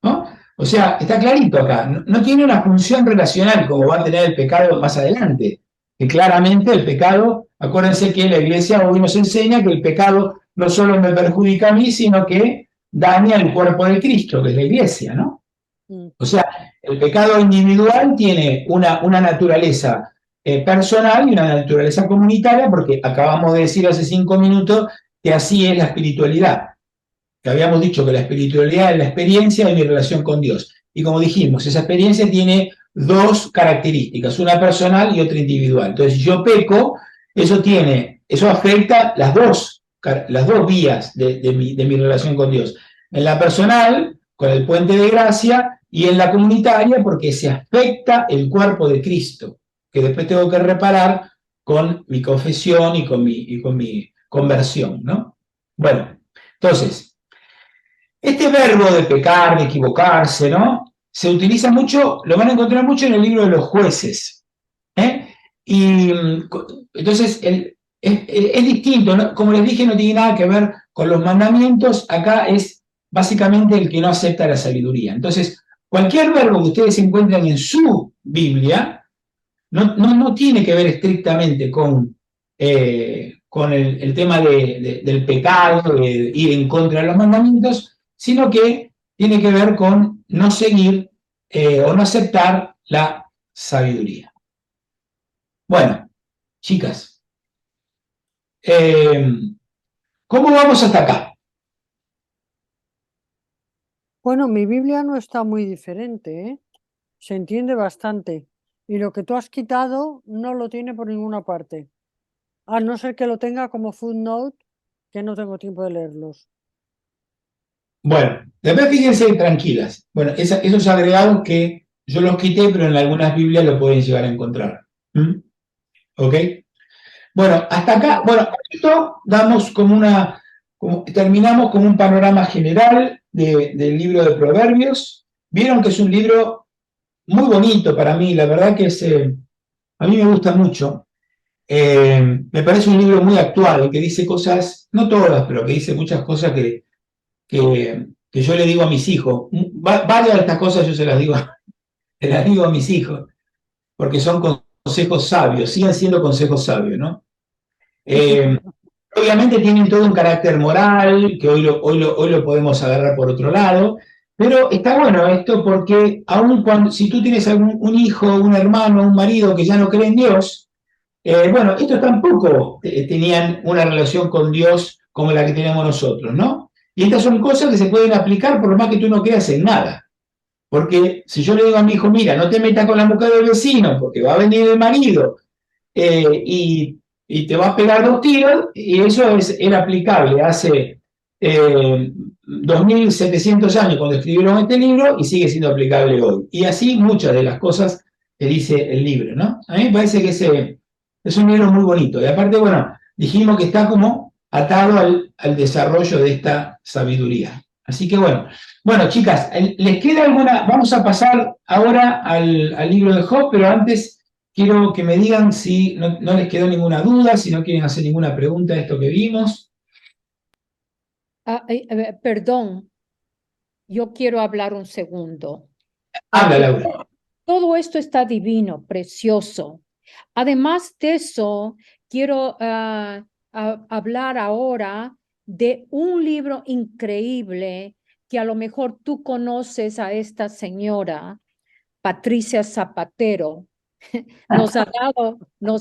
¿no? O sea, está clarito acá, no tiene una función relacional como va a tener el pecado más adelante, que claramente el pecado, acuérdense que la iglesia hoy nos enseña que el pecado no solo me perjudica a mí, sino que daña el cuerpo de Cristo, que es la iglesia, ¿no? mm, O sea, el pecado individual tiene una naturaleza personal y una naturaleza comunitaria, porque acabamos de decir hace 5 minutos que así es la espiritualidad. Que habíamos dicho que la espiritualidad es la experiencia de mi relación con Dios. Y como dijimos, esa experiencia tiene dos características, una personal y otra individual. Entonces, si yo peco, eso afecta las dos vías de mi relación con Dios. En la personal, con el puente de gracia, y en la comunitaria, porque se afecta el cuerpo de Cristo, que después tengo que reparar con mi confesión y con mi conversión, ¿no? Bueno, entonces, este verbo de pecar, de equivocarse, ¿no? Se utiliza mucho, lo van a encontrar mucho en el libro de los jueces. ¿Eh? Y entonces es distinto, ¿no? Como les dije, no tiene nada que ver con los mandamientos, acá es básicamente el que no acepta la sabiduría. Entonces, cualquier verbo que ustedes encuentren en su Biblia no tiene que ver estrictamente con el tema del pecado, de ir en contra de los mandamientos, sino que tiene que ver con no seguir o no aceptar la sabiduría. Bueno, chicas, eh, ¿cómo vamos hasta acá? bueno, mi Biblia no está muy diferente, ¿eh? Se entiende bastante. Y lo que tú has quitado no lo tiene por ninguna parte. A no ser que lo tenga como footnote, que no tengo tiempo de leerlos. Bueno, después fíjense tranquilas. Bueno, esos agregados que yo los quité, pero en algunas Biblias lo pueden llegar a encontrar. ¿Mm? ¿Ok? Bueno, hasta acá, bueno, esto damos terminamos con un panorama general del libro de Proverbios. Vieron que es un libro muy bonito para mí, la verdad que a mí me gusta mucho. Me parece un libro muy actual, que dice cosas, no todas, pero que dice muchas cosas que yo le digo a mis hijos. Varias de estas cosas yo se las digo a mis hijos, porque son consejos sabios, siguen siendo consejos sabios, ¿no? Eh, Obviamente tienen todo un carácter moral, que hoy lo podemos agarrar por otro lado, pero está bueno esto porque aun cuando, si tú tienes un hijo, un hermano, un marido que ya no cree en Dios, bueno, estos tampoco tenían una relación con Dios como la que tenemos nosotros, ¿no? Y estas son cosas que se pueden aplicar por lo más que tú no creas en nada. Porque si yo le digo a mi hijo, mira, no te metas con la mujer del vecino porque va a venir el marido y te va a pegar 2 tiros, y eso era aplicable hace 2700 años cuando escribieron este libro y sigue siendo aplicable hoy. Y así muchas de las cosas que dice el libro, ¿no? A mí me parece que es un libro muy bonito. Y aparte, bueno, dijimos que está como atado al desarrollo de esta sabiduría. Así que bueno, chicas, ¿les queda alguna? Vamos a pasar ahora al libro de Job, pero antes quiero que me digan si no les quedó ninguna duda, si no quieren hacer ninguna pregunta de esto que vimos. Perdón, yo quiero hablar un segundo. Habla, Laura. Todo esto está divino, precioso. Además de eso, quiero hablar ahora de un libro increíble que a lo mejor tú conoces a esta señora, Patricia Zapatero. Nos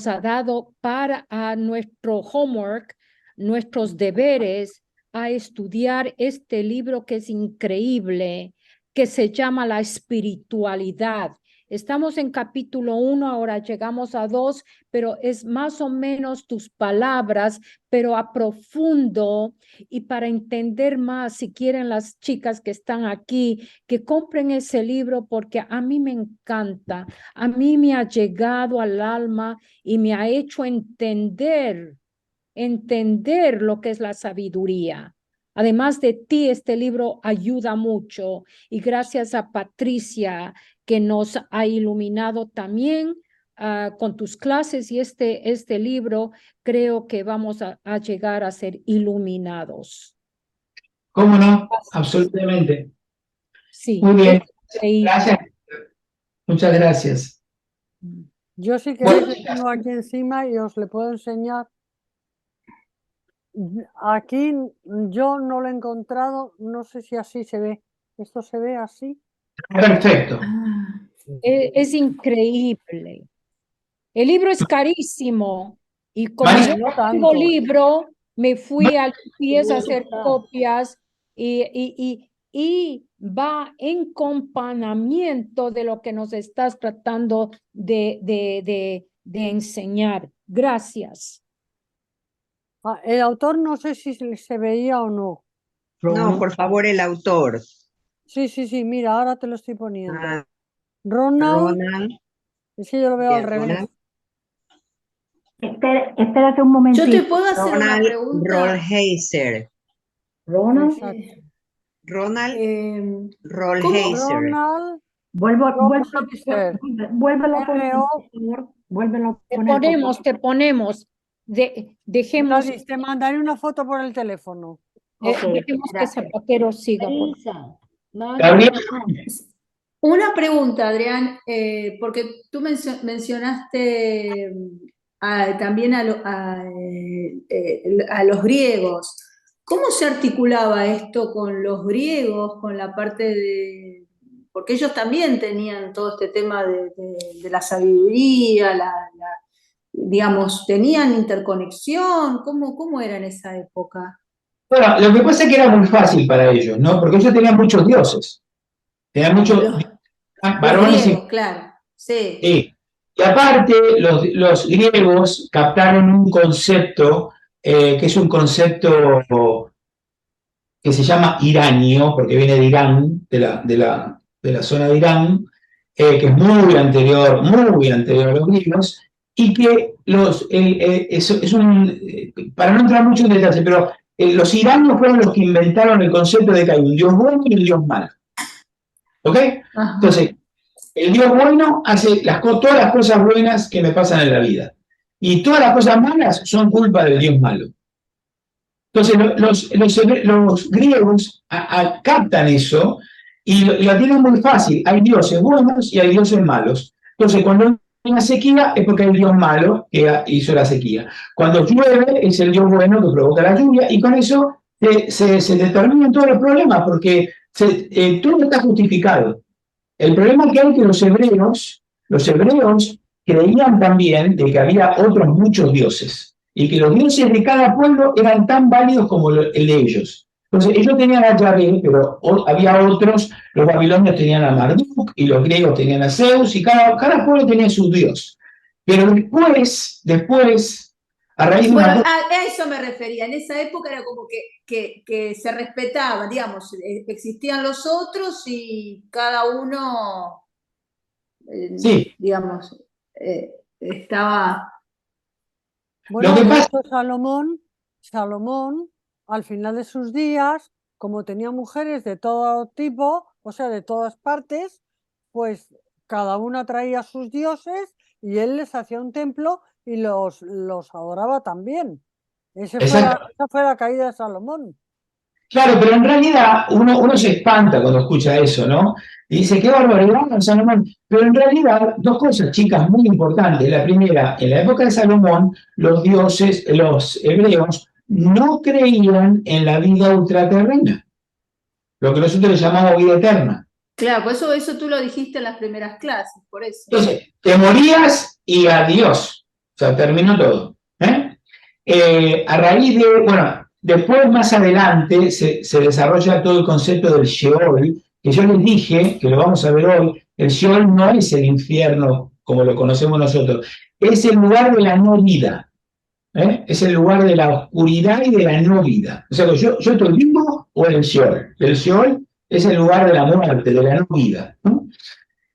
ha dado para nuestro homework, nuestros deberes, a estudiar este libro que es increíble, que se llama La espiritualidad. Estamos en capítulo 1, ahora llegamos a 2, pero es más o menos tus palabras, pero a profundo y para entender más, si quieren las chicas que están aquí, que compren ese libro porque a mí me encanta, a mí me ha llegado al alma y me ha hecho entender lo que es la sabiduría. Además de ti, este libro ayuda mucho y gracias a Patricia que nos ha iluminado también con tus clases y este libro, creo que vamos a llegar a ser iluminados. ¿Cómo no? Absolutamente. Sí, Muy bien. es increíble. Gracias. Muchas gracias. Yo si Bueno, queréis le tengo aquí encima y os le puedo enseñar. Aquí yo no lo he encontrado, no sé si así se ve. ¿Esto se ve así? perfecto. Es increíble. El libro es carísimo y como Marisa, yo No no tengo tanto. libro, me fui a pies a hacer copias y va en acompañamiento de lo que nos estás tratando de enseñar. Gracias. El autor no sé si se veía o no. No, por favor, el autor. Sí, mira, ahora te lo estoy poniendo. Ah, Ronald, Ronald. es que yo lo veo al Bien, revés. Ronald. Espérate un momentito. Yo te puedo hacer una Ronald pregunta. Rollheiser. Ronald, Exacto. Ronald ¿Cómo? Rollheiser. Ronald, vuélvelo a poner, R.O. por favor. Vuélvelo a Te poner, por ponemos, favor. te ponemos. Dejemos, Gladys, te mandaré una foto por el teléfono. Ok, dejemos que gracias. Zapatero siga. Marisa, no, Gabriel. Una pregunta, Adrián, porque tú mencionaste también a los griegos. ¿Cómo se articulaba esto con los griegos, con la parte de... Porque ellos también tenían todo este tema de la sabiduría, digamos, ¿tenían interconexión? ¿Cómo era en esa época? Bueno, lo que pasa es que era muy fácil para ellos, ¿no? Porque ellos tenían muchos dioses. Tenían muchos Los varones griegos, claro, sí. y aparte, los griegos captaron un concepto que es un concepto que se llama iranio, porque viene de Irán, de la zona de Irán, que es muy anterior a los griegos, y que para no entrar mucho en detalle, pero los iranios fueron los que inventaron el concepto de que hay un dios bueno y un dios malo. ¿Ok? Ajá. Entonces, el Dios bueno hace todas las cosas buenas que me pasan en la vida. Y todas las cosas malas son culpa del Dios malo. Entonces, los griegos captan eso y lo tienen muy fácil. Hay dioses buenos y hay dioses malos. Entonces, cuando hay una sequía es porque hay un dios malo que hizo la sequía. Cuando llueve es el dios bueno que provoca la lluvia y con eso se determinan todos los problemas porque todo está justificado. El problema que hay es que los hebreos creían también de que había otros muchos dioses y que los dioses de cada pueblo eran tan válidos como el de ellos. Entonces, ellos tenían a Yahvé, pero había otros, los babilonios tenían a Marduk y los griegos tenían a Zeus y cada pueblo tenía su dios. Pero después, a raíz de Bueno, una... a eso me refería. En esa época era como que se respetaba, digamos, existían los otros y cada uno, Sí, digamos, estaba... Bueno, lo que de pasa... hecho Salomón, al final de sus días, como tenía mujeres de todo tipo, o sea, de todas partes, pues cada una traía sus dioses y él les hacía un templo y los adoraba también. Esa fue la caída de Salomón. Claro, pero en realidad uno se espanta cuando escucha eso, ¿no? Y dice, qué barbaridad, Salomón. Pero en realidad, dos cosas, chicas, muy importantes. La primera, en la época de Salomón, los dioses, los hebreos, no creían en la vida ultraterrena, lo que nosotros le llamamos vida eterna. Claro, por eso tú lo dijiste en las primeras clases, por eso. Entonces, te morías y adiós. O sea, terminó todo. A raíz de, bueno, después más adelante se desarrolla todo el concepto del Sheol, que yo les dije, que lo vamos a ver hoy, el Sheol no es el infierno como lo conocemos nosotros, es el lugar de la no vida. Es el lugar de la oscuridad y de la no vida. O sea, yo estoy vivo o en el Sheol. El Sheol es el lugar de la muerte, de la no vida, ¿no?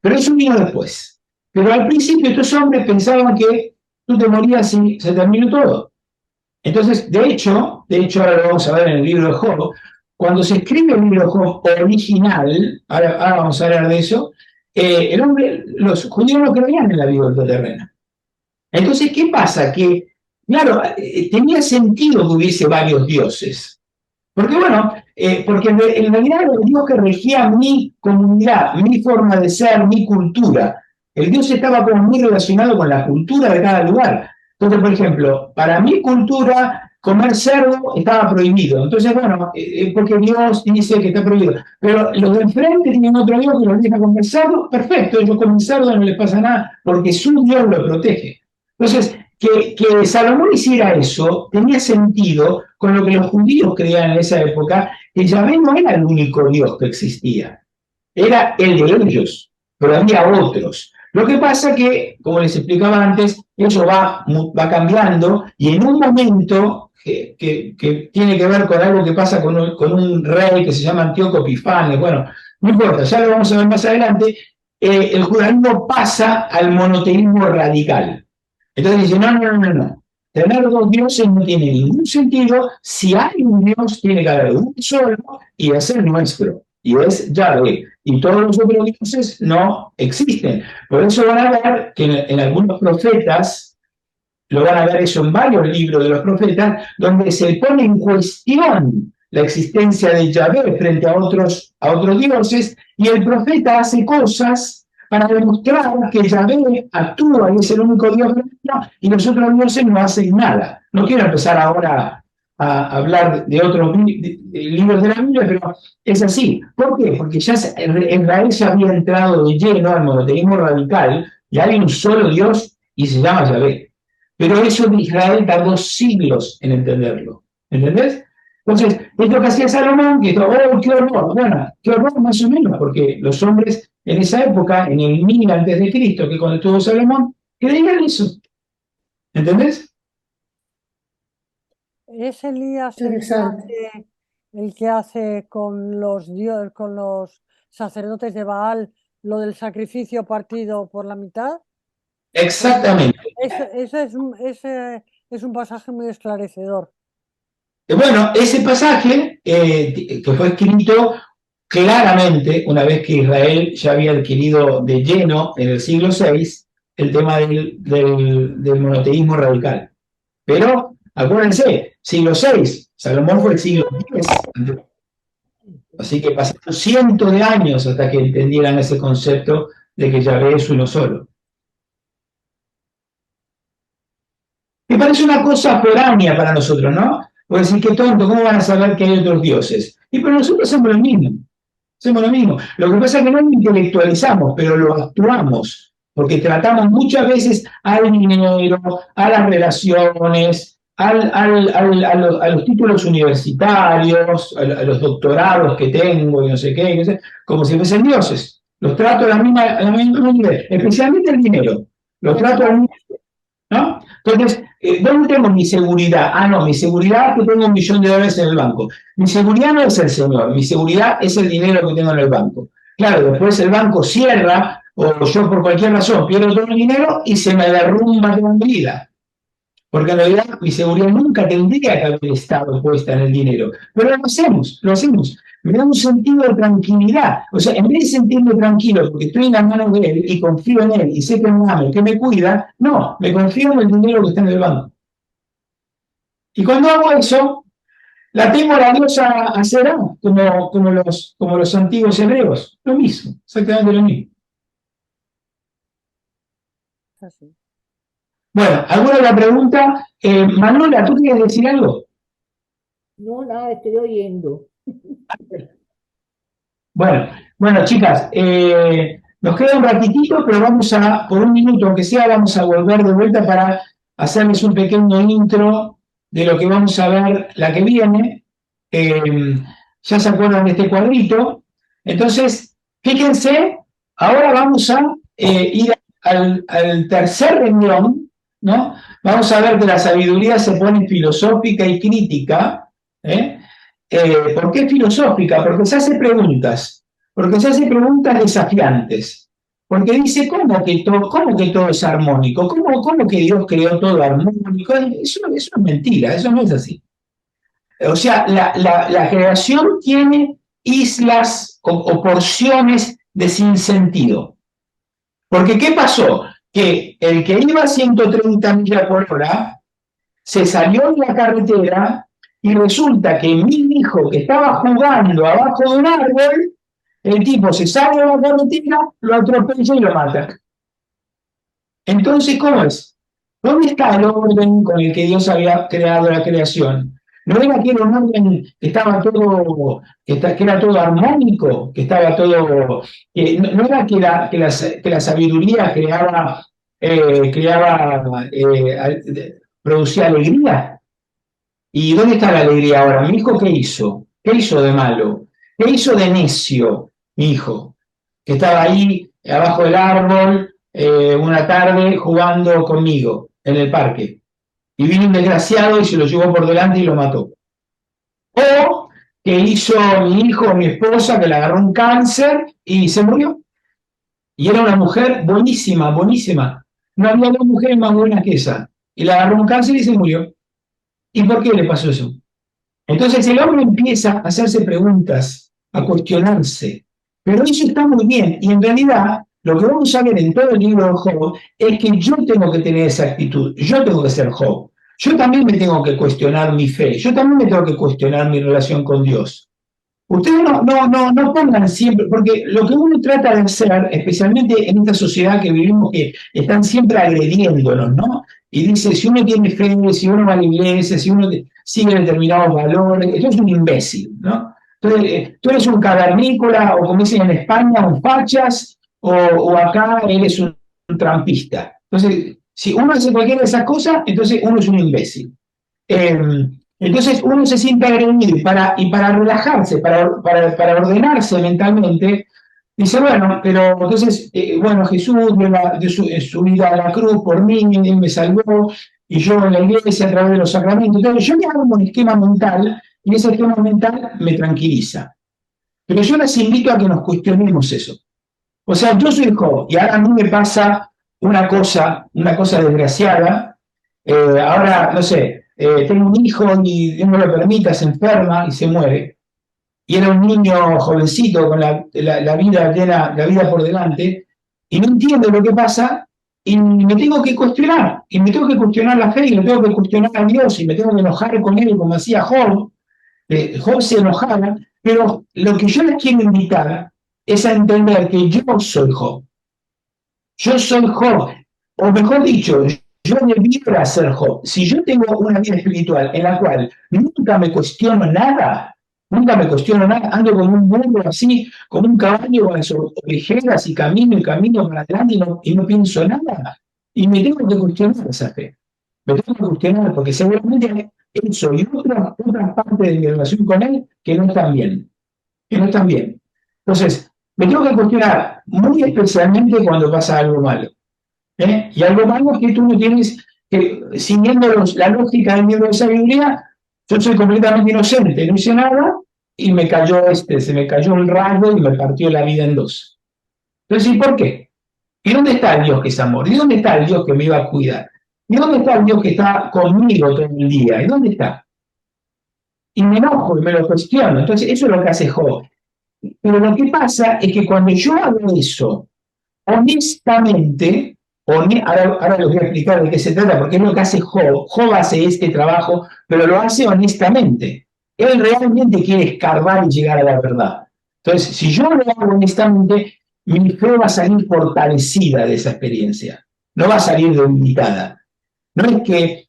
Pero eso vino después. Pero al principio estos hombres pensaban que tú te morías y se terminó todo. Entonces, de hecho, ahora lo vamos a ver en el libro de Job, cuando se escribe el libro de Job original, ahora vamos a hablar de eso, los judíos no creían en la vida ultraterrena. Entonces, ¿qué pasa? Que, claro, tenía sentido que hubiese varios dioses. Porque, bueno, porque en realidad era el Dios que regía mi comunidad, mi forma de ser, mi cultura. El Dios estaba como muy relacionado con la cultura de cada lugar. Entonces, por ejemplo, para mi cultura, comer cerdo estaba prohibido. Entonces, bueno, porque Dios dice que está prohibido. Pero los de enfrente tienen otro Dios que los deja comer cerdo, perfecto, ellos comen cerdo, no les pasa nada, porque su Dios lo protege. Entonces, que Salomón hiciera eso tenía sentido con lo que los judíos creían en esa época, que Yahvé no era el único Dios que existía, era el de ellos, pero había otros. Lo que pasa que, como les explicaba antes, eso va cambiando y en un momento que tiene que ver con algo que pasa con un rey que se llama Antíoco Epifanes, bueno, no importa, ya lo vamos a ver más adelante, el judaísmo pasa al monoteísmo radical. Entonces dice, no. Tener dos dioses no tiene ningún sentido. Si hay un Dios, tiene que haber un solo y es el nuestro. Y es Yahvé. Y todos los otros dioses no existen. Por eso van a ver que en algunos profetas, lo van a ver eso en varios libros de los profetas, donde se pone en cuestión la existencia de Yahvé frente a otros dioses, y el profeta hace cosas para demostrar que Yahvé actúa y es el único Dios y los otros dioses no hacen nada. No quiero empezar ahora a hablar de otros libros de la Biblia, pero es así. ¿Por qué? Porque ya Israel se había entrado de lleno al monoteísmo radical y hay un solo Dios y se llama Yahvé. Pero eso de Israel tardó siglos en entenderlo. ¿Entendés? Entonces, es lo que hacía Salomón, que dijo, oh, qué horror. Bueno, qué horror más o menos, porque los hombres en esa época, en el 1000 antes de Cristo, que cuando estuvo Salomón, creían eso. ¿Entendés? Es Elías Interesante. el que hace con los sacerdotes de Baal lo del sacrificio partido por la mitad. Exactamente. Ese es un pasaje muy esclarecedor. Bueno, ese pasaje que fue escrito claramente una vez que Israel ya había adquirido de lleno en el siglo VI el tema del monoteísmo radical. Pero, acuérdense, siglo VI, Salomón fue el siglo X. Así que pasaron cientos de años hasta que entendieran ese concepto de que Yahvé es uno solo. Me parece una cosa foránea para nosotros, ¿no? Por decir, qué tonto, ¿cómo van a saber que hay otros dioses? Y pero nosotros hacemos lo mismo. Hacemos lo mismo. Lo que pasa es que no lo intelectualizamos, pero lo actuamos, porque tratamos muchas veces al dinero, a las relaciones, a los títulos universitarios, a los doctorados que tengo y no sé qué, como si fuesen dioses. Los trato a la misma nivel, especialmente el dinero. Los trato al mismo nivel, ¿no? Entonces, ¿dónde tengo mi seguridad? Ah, no, mi seguridad es que tengo $1.000.000 en el banco. Mi seguridad no es el Señor, mi seguridad es el dinero que tengo en el banco. Claro, después el banco cierra, o yo por cualquier razón pierdo todo el dinero y se me derrumba toda mi vida. Porque en realidad mi seguridad nunca tendría que haber estado puesta en el dinero. Pero lo hacemos. me da un sentido de tranquilidad. O sea, en vez de sentirme tranquilo porque estoy en las manos de Él y confío en Él y sé que me ama, que me cuida, no, me confío en el dinero que está en el banco. Y cuando hago eso, la tengo a la diosa Aserá, como los antiguos hebreos. Lo mismo, exactamente lo mismo. Así. Bueno, ¿alguna otra pregunta? Manuela, ¿tú quieres decir algo? No, nada, estoy oyendo. Bueno, chicas, nos queda un ratitito, pero vamos a, por un minuto, aunque sea, vamos a volver de vuelta para hacerles un pequeño intro de lo que vamos a ver la que viene. Ya se acuerdan de este cuadrito. Entonces, fíjense, ahora vamos a ir al tercer renglón, ¿no? Vamos a ver que la sabiduría se pone filosófica y crítica, ¿eh? ¿Por qué filosófica? Porque se hace preguntas desafiantes. Porque dice, ¿cómo que todo es armónico? ¿Cómo que Dios creó todo armónico? Eso es mentira, eso no es así. O sea, la creación tiene islas o porciones de sinsentido. Porque ¿qué pasó? Que el que iba a 130 millas por hora se salió de la carretera y resulta que mi hijo que estaba jugando abajo de un árbol, el tipo se sale de la carretera, lo atropella y lo mata. Entonces, ¿cómo es? ¿Dónde está el orden con el que Dios había creado la creación? ¿No era que era un orden que estaba todo, que era todo armónico, que estaba todo, no era que la sabiduría producía alegría? ¿Y dónde está la alegría ahora? ¿Mi hijo qué hizo? ¿Qué hizo de malo? ¿Qué hizo de necio mi hijo? Que estaba ahí abajo del árbol una tarde jugando conmigo en el parque. Y vino un desgraciado y se lo llevó por delante y lo mató. O que hizo mi hijo o mi esposa que le agarró un cáncer y se murió. Y era una mujer buenísima, buenísima. No había dos mujeres más buenas que esa. Y le agarró un cáncer y se murió. ¿Y por qué le pasó eso? Entonces el hombre empieza a hacerse preguntas, a cuestionarse. Pero eso está muy bien. Y en realidad, lo que vamos a ver en todo el libro de Job es que yo tengo que tener esa actitud. Yo tengo que ser Job. Yo también me tengo que cuestionar mi fe. Yo también me tengo que cuestionar mi relación con Dios. Ustedes no pongan siempre, porque lo que uno trata de hacer, especialmente en esta sociedad que vivimos, que están siempre agrediéndonos, ¿no? Y dice, si uno tiene fe, si uno va a la iglesia, si uno sigue determinados valores, esto es un imbécil, ¿no? Entonces, tú eres un cavernícola, o como dicen en España, un fachas, o acá eres un trampista. Entonces, si uno hace cualquiera de esas cosas, entonces uno es un imbécil. Entonces uno se siente agredido y para relajarse, para ordenarse mentalmente, dice, bueno, pero entonces, bueno, Jesús dio su vida a la cruz por mí, Él me salvó, y yo en la iglesia a través de los sacramentos. Entonces yo me hago un esquema mental y ese esquema mental me tranquiliza. Pero yo les invito a que nos cuestionemos eso. O sea, yo soy Job y ahora a mí me pasa una cosa desgraciada. Ahora, no sé, tengo un hijo y Dios no lo permita, se enferma y se muere. Y era un niño jovencito con la vida llena, la vida por delante, y no entiendo lo que pasa y me tengo que cuestionar. Y me tengo que cuestionar la fe y me tengo que cuestionar a Dios y me tengo que enojar con él como hacía Job. Job se enojaba, pero lo que yo les quiero invitar es a entender que yo soy Job. Yo soy Job, o mejor dicho, yo debiera ser Job. Si yo tengo una vida espiritual en la cual nunca me cuestiono nada, ando como un burro así, como un caballo con las orejeras y camino para adelante y no pienso nada. Y me tengo que cuestionar esa fe. Me tengo que cuestionar porque seguramente eso y otras partes de mi relación con él que no están bien. Entonces, me tengo que cuestionar muy especialmente cuando pasa algo malo. Y algo malo es que tú no tienes, siguiendo la lógica del libro de sabiduría, yo soy completamente inocente, no hice nada y se me cayó el rayo y me partió la vida en dos. Entonces, ¿y por qué? ¿Y dónde está el Dios que es amor? ¿Y dónde está el Dios que me iba a cuidar? ¿Y dónde está el Dios que está conmigo todo el día? ¿Y dónde está? y me enojo y me lo cuestiono. Entonces, eso es lo que hace Job. Pero lo que pasa es que cuando yo hago eso, honestamente, ahora les voy a explicar de qué se trata, porque es lo que hace Job. Job hace este trabajo, pero lo hace honestamente. Él realmente quiere escarbar y llegar a la verdad. Entonces, si yo lo hago honestamente, mi fe va a salir fortalecida de esa experiencia. No va a salir debilitada. No es que,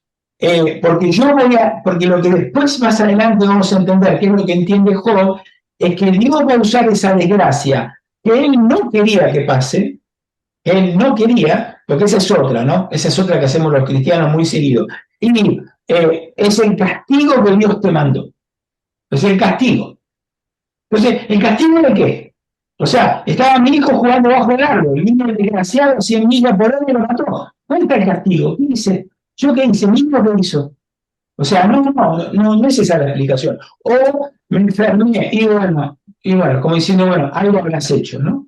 porque lo que después más adelante vamos a entender, que es lo que entiende Job, es que Dios va a usar esa desgracia que él no quería que pase, él no quería, porque esa es otra, ¿no? Esa es otra que hacemos los cristianos muy seguido. Y es el castigo que Dios te mandó. Es el castigo. Entonces, ¿el castigo de qué? O sea, estaba mi hijo jugando bajo el árbol, el niño desgraciado, 100 millas por hora y lo mató. ¿Dónde está el castigo? ¿Qué dice? ¿Yo qué hice? ¿Mi hijo qué hizo? O sea, no es esa la explicación. O me enfermé y bueno, como diciendo, bueno, algo habrás hecho, ¿no?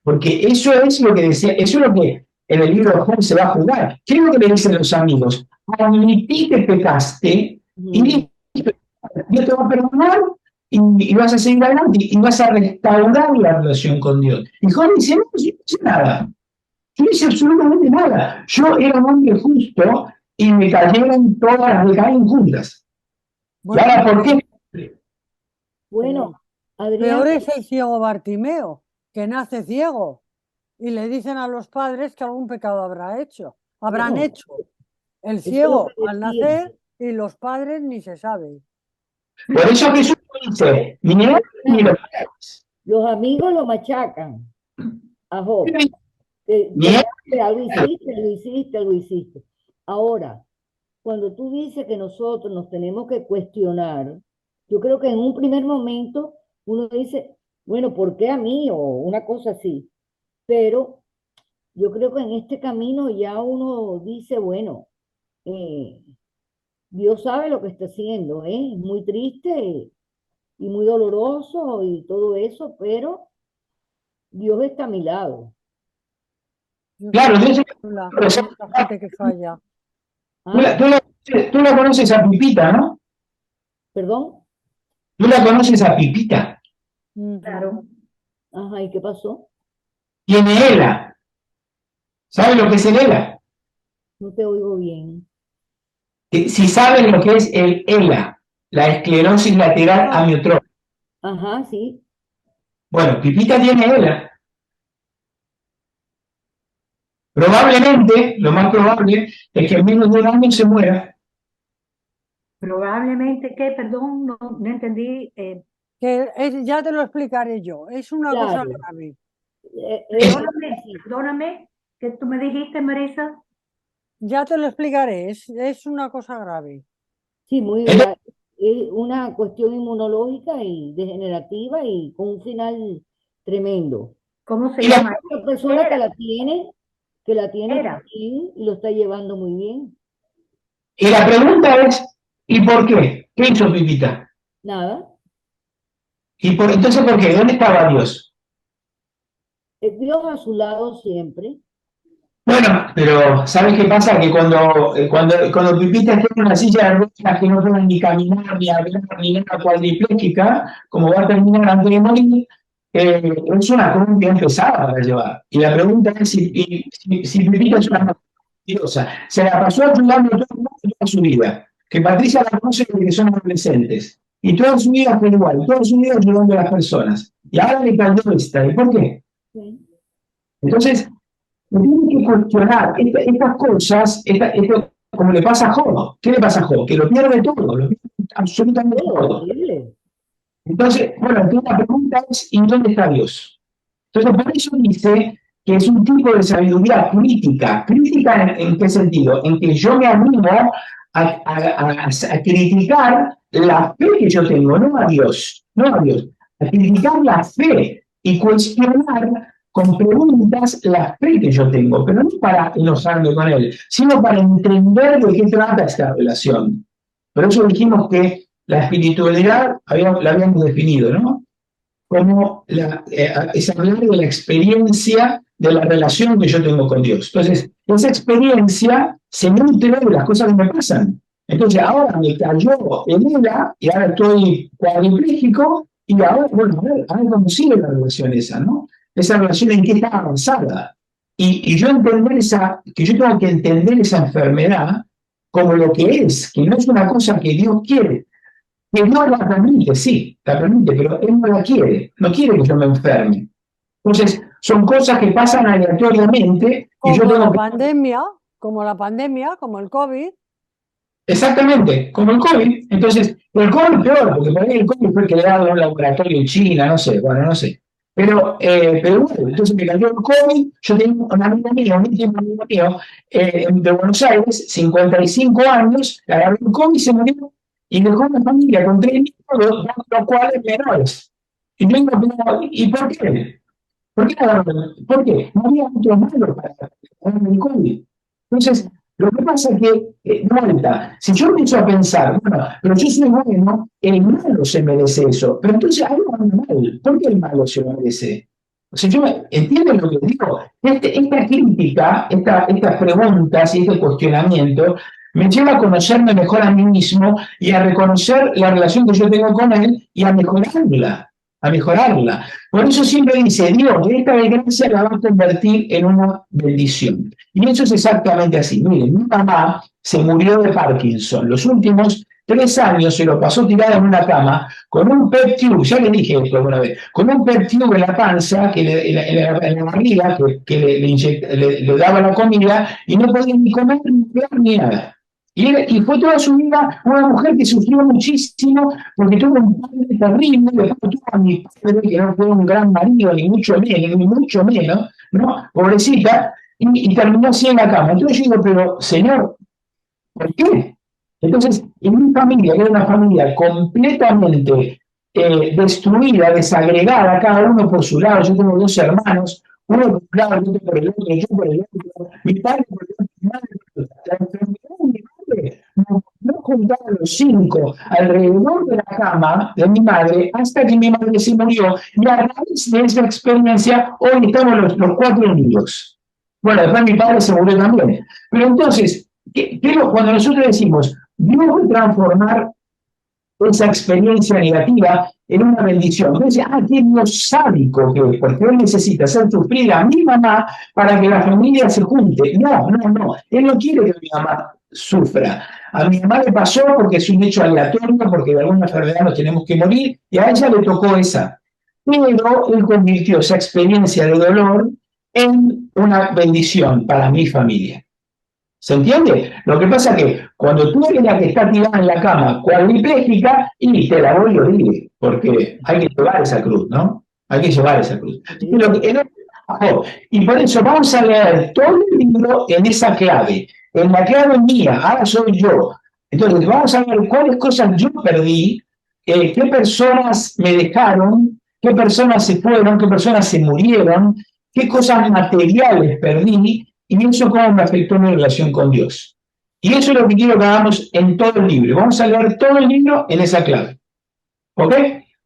Porque eso es lo que decía, eso es lo que en el libro de Job se va a jugar. ¿Qué es lo que le dicen los amigos? Admití que pecaste y Dios te va a perdonar y vas a seguir adelante y vas a restaurar la relación con Dios. Y Job dice, no, yo no hice nada. Yo no hice absolutamente nada. Yo era un hombre justo y me cayeron todas, me caen juntas. Bueno, ¿Y ahora por qué? Bueno, Adrián, peor es el ciego Bartimeo, que nace ciego y le dicen a los padres que algún pecado habrán No. hecho. El Eso es ciego lo que al decía. nacer y los padres ni se sabe. Por eso Jesús dice, ni él ni los padres. Los amigos lo machacan a Job. Bien. Algo hiciste. Ahora, cuando tú dices que nosotros nos tenemos que cuestionar, yo creo que en un primer momento uno dice, bueno, ¿por qué a mí? O una cosa así. Pero yo creo que en este camino ya uno dice, bueno, Dios sabe lo que está haciendo, ¿eh? Es muy triste y muy doloroso y todo eso, pero Dios está a mi lado. Yo Claro, creo Dios que la gente que falla. ¿Ah? tú la conoces a Pipita, ¿no? ¿Perdón? Tú la conoces a Pipita. Claro. Ajá, ¿y qué pasó? Tiene ELA. ¿Sabes lo que es el ELA? No te oigo bien. Si sabes lo que es el ELA, la esclerosis lateral amiotrófica. Ajá, sí. Bueno, Pipita tiene ELA. Probablemente, lo más probable, es que en menos de un año se muera. Probablemente que, perdón, no entendí. Ya te lo explicaré yo. Es una cosa Claro. grave. Perdóname, ¿qué tú me dijiste, Marisa? Ya te lo explicaré. Es una cosa grave. Sí, muy Entonces- grave. Es una cuestión inmunológica y degenerativa y con un final tremendo. ¿Cómo se Y la- llama? Una persona que Era. la tiene Era. bien y lo está llevando muy bien. Y la pregunta es, ¿y por qué? ¿Qué hizo Pipita? Nada. Entonces, ¿por qué? ¿Dónde estaba Dios? Dios a su lado siempre. Bueno, pero ¿sabes qué pasa? Que cuando Pipita está en una silla de ruedas que no puede ni caminar, ni hablar, ni nada cuadripléjica, como va a terminar antes de morir, es una cruz bien pesada para llevar. Y la pregunta es si Pipita es una mentirosa. Se la pasó ayudando a todo el mundo toda su vida. Que Patricia la conoce desde que son adolescentes. Y toda su vida fue igual, toda su vida ayudando a las personas. Y ahora le cayó esta. ¿Y por qué? Sí. Entonces, tiene que cuestionar estas cosas, como le pasa a Job. ¿Qué le pasa a Job? Que lo pierde todo, lo pierde absolutamente todo. Horrible. Entonces, bueno, entonces la pregunta es, ¿y dónde está Dios? Entonces, por eso dice que es un tipo de sabiduría crítica. ¿Crítica en qué sentido? En que yo me animo a criticar la fe que yo tengo, no a Dios, a criticar la fe y cuestionar con preguntas la fe que yo tengo, pero no para enojarme con él, sino para entender de qué trata esta relación. Por eso dijimos que la espiritualidad la habíamos definido, ¿no? Como es hablar de la experiencia de la relación que yo tengo con Dios. Entonces, esa experiencia se nutre de las cosas que me pasan. Entonces ahora me cayó el ELA y ahora estoy cuadripléjico y ahora, bueno, a ver cómo sigue la relación esa, ¿no? Esa relación en que está avanzada. Y yo entender que yo tengo que entender esa enfermedad como lo que no es una cosa que Dios quiere. Que Dios la permite, sí, la permite, pero Él no la quiere, no quiere que yo me enferme. Entonces, son cosas que pasan aleatoriamente y yo Como tengo la que... pandemia, como el COVID. Exactamente, como el COVID. Entonces, el COVID es peor, porque por ahí el COVID fue creado en un laboratorio en China, no sé, bueno, no sé. Pero bueno, entonces me cayó el COVID, yo tengo un amigo mío, un íntimo amigo mío, de Buenos Aires, 55 años, le agarró el COVID y se murió, y dejó una familia con 3 hijos, dos de los cuales menores. Y yo digo, ¿y por qué? ¿Por qué ¿Por qué? No había otro malo para el COVID. Entonces, lo que pasa es que, vuelta, si yo empiezo a pensar, bueno, pero yo soy bueno, el malo se merece eso. Pero entonces algo anda mal. ¿Por qué el malo se merece? O sea, ¿entienden lo que digo? Esta crítica, estas preguntas y este cuestionamiento me lleva a conocerme mejor a mí mismo y a reconocer la relación que yo tengo con él y a mejorarla. A mejorarla. Por eso siempre dice, Dios, esta desgracia la va a convertir en una bendición. Y eso es exactamente así. Miren, mi mamá se murió de Parkinson. Los últimos 3 años se lo pasó tirada en una cama con un PET tube, ya le dije esto alguna vez, con un PET tube en la panza, en la barriga, que le daba la comida y no podía ni comer ni beber ni nada. Y fue toda su vida una mujer que sufrió muchísimo porque tuvo un padre terrible, después tuvo a mi padre, que no fue un gran marido, ni mucho menos, ¿no? Pobrecita, y terminó así en la cama. Entonces yo digo, pero señor, ¿por qué? Entonces, en mi familia, que era una familia completamente destruida, desagregada, cada uno por su lado, yo tengo 2 hermanos, uno por un lado, el otro por el otro, yo por el otro, mi padre por el otro, mi madre por el otro. La enfermedad de mi madre nos juntaba a los 5 alrededor de la cama de mi madre hasta que mi madre se murió. Y a raíz de esa experiencia, hoy estamos los 4 unidos. Bueno, después mi padre se murió también. Pero entonces, cuando nosotros decimos, Dios va a transformar esa experiencia negativa en una bendición. Entonces, qué Dios sádico que es, porque Él necesita hacer sufrir a mi mamá para que la familia se junte. No. Él no quiere que mi mamá sufra. A mi mamá le pasó porque es un hecho aleatorio, porque de alguna enfermedad nos tenemos que morir, y a ella le tocó esa. Pero Él convirtió esa experiencia de dolor en una bendición para mi familia. ¿Se entiende? Lo que pasa es que cuando tú eres la que está tirada en la cama cuadripléjica, y te la voy a oír, porque hay que llevar esa cruz, ¿no? Hay que llevar esa cruz. Y por eso vamos a leer todo el libro en esa clave, en la clave mía, ahora soy yo. Entonces vamos a ver cuáles cosas yo perdí, qué personas me dejaron, qué personas se fueron, qué personas se murieron, qué cosas materiales perdí, y eso cómo me afectó mi relación con Dios. Y eso es lo que quiero que hagamos en todo el libro. Vamos a leer todo el libro en esa clave. ¿Ok?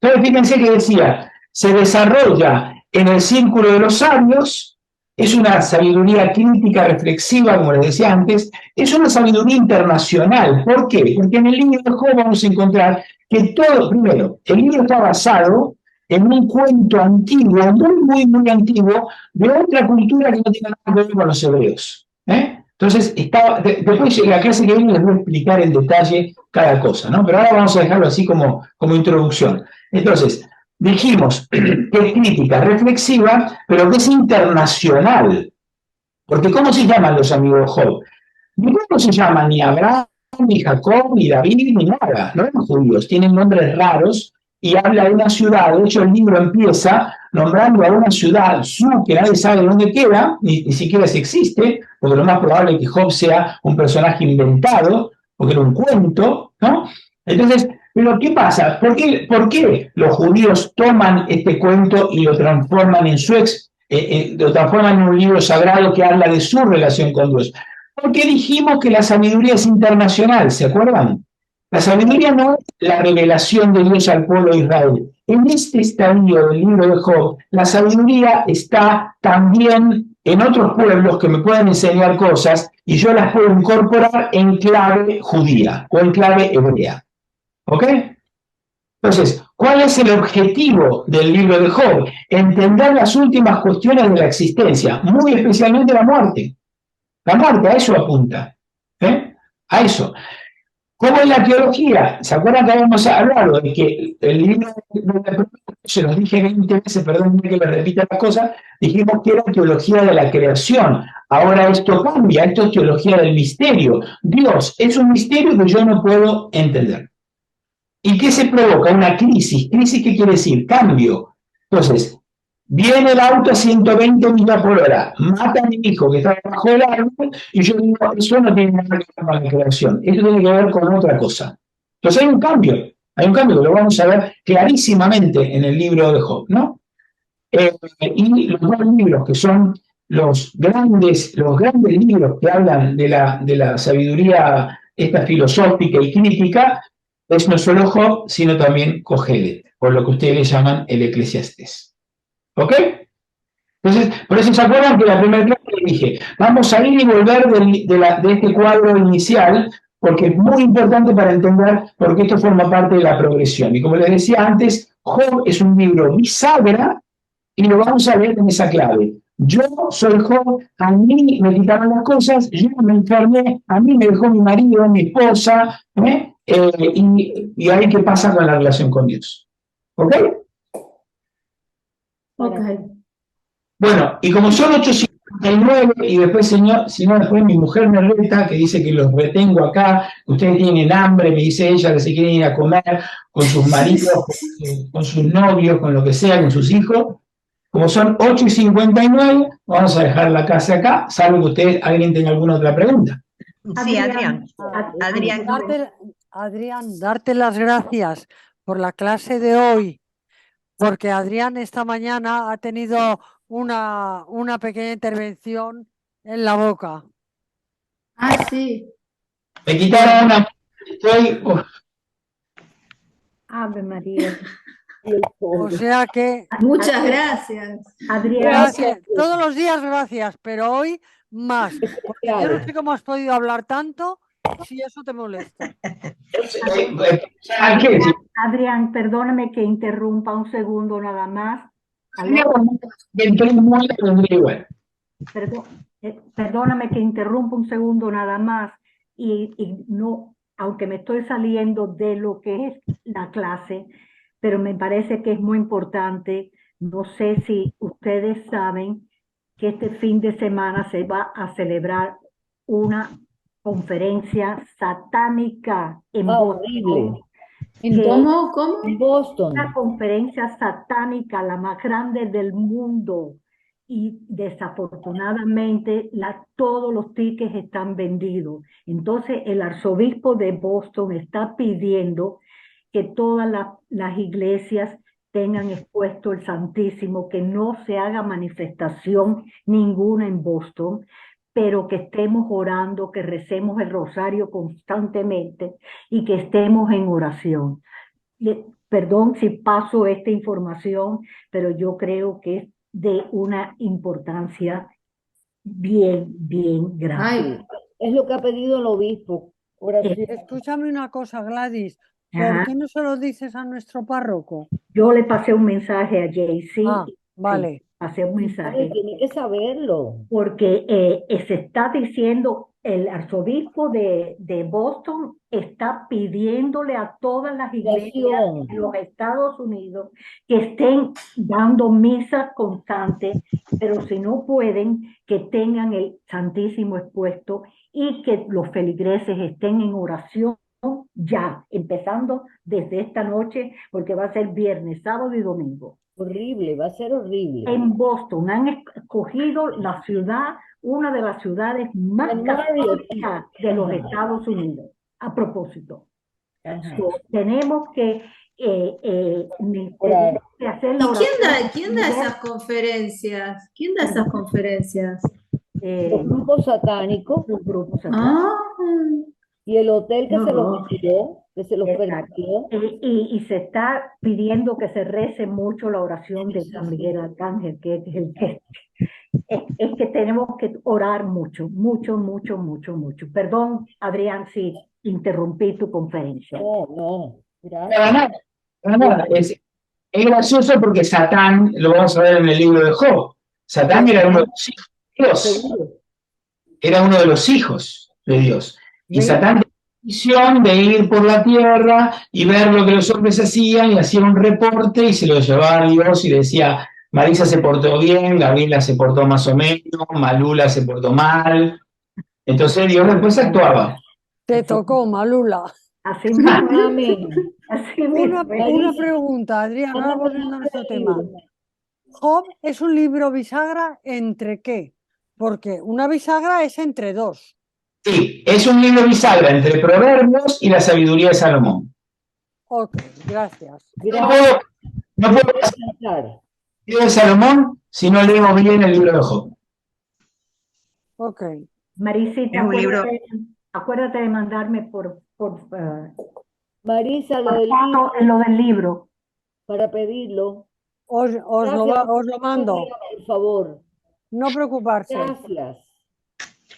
Entonces fíjense que decía, se desarrolla en el círculo de los sabios, es una sabiduría crítica, reflexiva, como les decía antes, es una sabiduría internacional. ¿Por qué? Porque en el libro de Job vamos a encontrar que todo, primero, el libro está basado en un cuento antiguo, muy antiguo, de otra cultura que no tiene nada que ver con los hebreos. Entonces, después de la clase que viene les voy a explicar en detalle cada cosa, ¿no? Pero ahora vamos a dejarlo así como introducción. Entonces, dijimos que es crítica, reflexiva, pero que es internacional. Porque ¿cómo se llaman los amigos de Job? No se llaman ni Abraham, ni Jacob, ni David, ni nada. No eran judíos, tienen nombres raros, y habla de una ciudad. De hecho, el libro empieza nombrando a una ciudad, que nadie sabe dónde queda, ni siquiera si existe, porque lo más probable es que Job sea un personaje inventado, porque era un cuento, ¿no? Entonces, ¿pero qué pasa? ¿Por qué los judíos toman este cuento y lo transforman lo transforman en un libro sagrado que habla de su relación con Dios? Porque dijimos que la sabiduría es internacional, ¿se acuerdan? La sabiduría no es la revelación de Dios al pueblo de Israel. En este estadio del libro de Job, la sabiduría está también en otros pueblos que me pueden enseñar cosas y yo las puedo incorporar en clave judía o en clave hebrea. ¿Ok? Entonces, ¿cuál es el objetivo del libro de Job? Entender las últimas cuestiones de la existencia, muy especialmente la muerte. La muerte, a eso apunta. A eso. ¿Cómo es la teología? ¿Se acuerdan que habíamos hablado de que el libro de se los dije 20 veces, perdón que le repita las cosas, dijimos que era teología de la creación. Ahora esto cambia, esto es teología del misterio. Dios es un misterio que yo no puedo entender. ¿Y qué se provoca? Una crisis. ¿Crisis qué quiere decir? Cambio. Entonces, viene el auto a 120 millas por hora, mata a mi hijo que está debajo del árbol, y yo digo, eso no tiene nada que ver con la creación, eso tiene que ver con otra cosa. Entonces hay un cambio que lo vamos a ver clarísimamente en el libro de Job, ¿no? Y los dos libros que son los grandes libros que hablan de la sabiduría esta filosófica y crítica, es no solo Job, sino también Cogelet, por lo que ustedes le llaman el Eclesiastés. ¿Ok? Entonces, por eso se acuerdan que la primera clase le dije, vamos a ir y volver de este cuadro inicial, porque es muy importante para entender por qué esto forma parte de la progresión. Y como les decía antes, Job es un libro bisagra y lo vamos a ver en esa clave. Yo soy Job, a mí me quitaron las cosas, yo me enfermé, a mí me dejó mi marido, mi esposa, y ahí qué pasa con la relación con Dios. ¿Ok? Ok. Bueno, y como son 8:59 y después, señor, si no, después mi mujer me reta, que dice que los retengo acá, ustedes tienen hambre, me dice ella que se quieren ir a comer con sus maridos, con sus novios, con lo que sea, con sus hijos. Como son 8:59, vamos a dejar la clase acá, salvo que ustedes, alguien tenga alguna otra pregunta. Sí, Adrián. Adrián, darte las gracias por la clase de hoy, porque Adrián esta mañana ha tenido una pequeña intervención en la boca. Ah, sí. Me quitaron una... Ave María. O sea que... Muchas gracias. Adrián, Gracias. Todos los días gracias, pero hoy más. Porque yo no sé cómo has podido hablar tanto, si eso te molesta. Adrián, perdóname que interrumpa un segundo nada más. Perdóname que interrumpa un segundo nada más y no, aunque me estoy saliendo de lo que es la clase, pero me parece que es muy importante. No sé si ustedes saben que este fin de semana se va a celebrar una conferencia satánica en Boston. ¿Cómo? En Boston. Una conferencia satánica, la más grande del mundo. Y desafortunadamente todos los tickets están vendidos. Entonces el arzobispo de Boston está pidiendo que todas las iglesias tengan expuesto el Santísimo, que no se haga manifestación ninguna en Boston, pero que estemos orando, que recemos el rosario constantemente y que estemos en oración. Perdón si paso esta información, pero yo creo que es de una importancia bien grande. Ay, es lo que ha pedido el obispo. Escúchame una cosa, Gladys. ¿Por qué no se lo dices a nuestro párroco? Yo le pasé un mensaje a Jaycee. Vale. Pasé un mensaje. Tiene que saberlo. Porque se está diciendo, el arzobispo de Boston está pidiéndole a todas las iglesias de los Estados Unidos que estén dando misas constantes, pero si no pueden, que tengan el Santísimo expuesto y que los feligreses estén en oración ya, empezando desde esta noche, porque va a ser viernes, sábado y domingo. Horrible, va a ser horrible. En Boston han escogido la ciudad, una de las ciudades más católicas de los Estados Unidos. A propósito, tenemos que hacer la oración. ¿Quién da esas conferencias? ¿Quién da esas conferencias? Los grupos satánicos. Los grupos satánicos. Y el hotel que se los pidió. que se los Exacto. permitió. Y se está pidiendo que se rece mucho la oración de San Miguel Arcángel, que es el que es que tenemos que orar mucho, mucho, mucho, mucho, mucho. Perdón, Adrián, si interrumpí tu conferencia. No, Para gracias. nada, para nada. Es gracioso porque Satán, lo vamos a ver en el libro de Job, Satán era uno de los hijos de Dios, Seguro. era uno de los hijos de Dios. Y ¿Ves? Satán tenía la misión de ir por la tierra y ver lo que los hombres hacían y hacía un reporte y se lo llevaba a Dios y decía, Marisa se portó bien, Gabriela se portó más o menos, Malula se portó mal. Entonces Dios después actuaba. Te tocó, Malula. Así mismo, Amén. así Una mismo. pregunta, Adrián, ahora volviendo a nuestro tema. Job es un libro bisagra ¿entre qué? Porque una bisagra es entre dos. Sí, es un libro bisagra entre Proverbios y la sabiduría de Salomón. Ok, gracias. Gracias. No puedo pasar Descansar. el libro de Salomón si no leo bien el libro de Job. Ok. Marisita, Es un libro- acuérdate de mandarme por Marisa, lo del foto libro, en lo del libro. para pedirlo. Os lo mando. Por favor. No preocuparse. Gracias.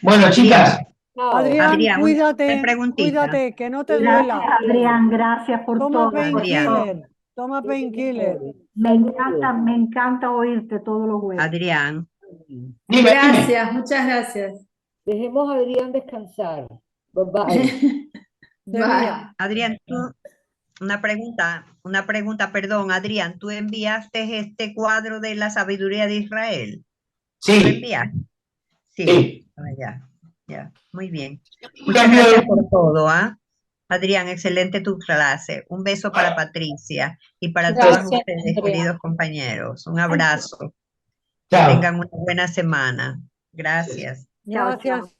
Bueno, chicas, Chao. Adrián, Adrián, cuídate, una preguntita. cuídate, que no te Gracias, duela. Adrián, gracias por Toma todo. painkiller, toma painkiller. Me encanta oírte todos los jueves. Adrián, dime. Gracias, muchas gracias. Dejemos a Adrián descansar. Bye bye. Bye. Adrián, una pregunta, perdón, Adrián, ¿tú enviaste este cuadro de la sabiduría de Israel? ¿Lo Sí, enviaste? Sí. sí. Ya, muy bien. Muchas gracias por todo, ¿ah? Adrián, excelente tu clase. Un beso para Patricia y para todos Gracias, ustedes, Andrea. queridos compañeros. Un abrazo. Que Chao. tengan una buena semana. Gracias. Chao, chao. Gracias.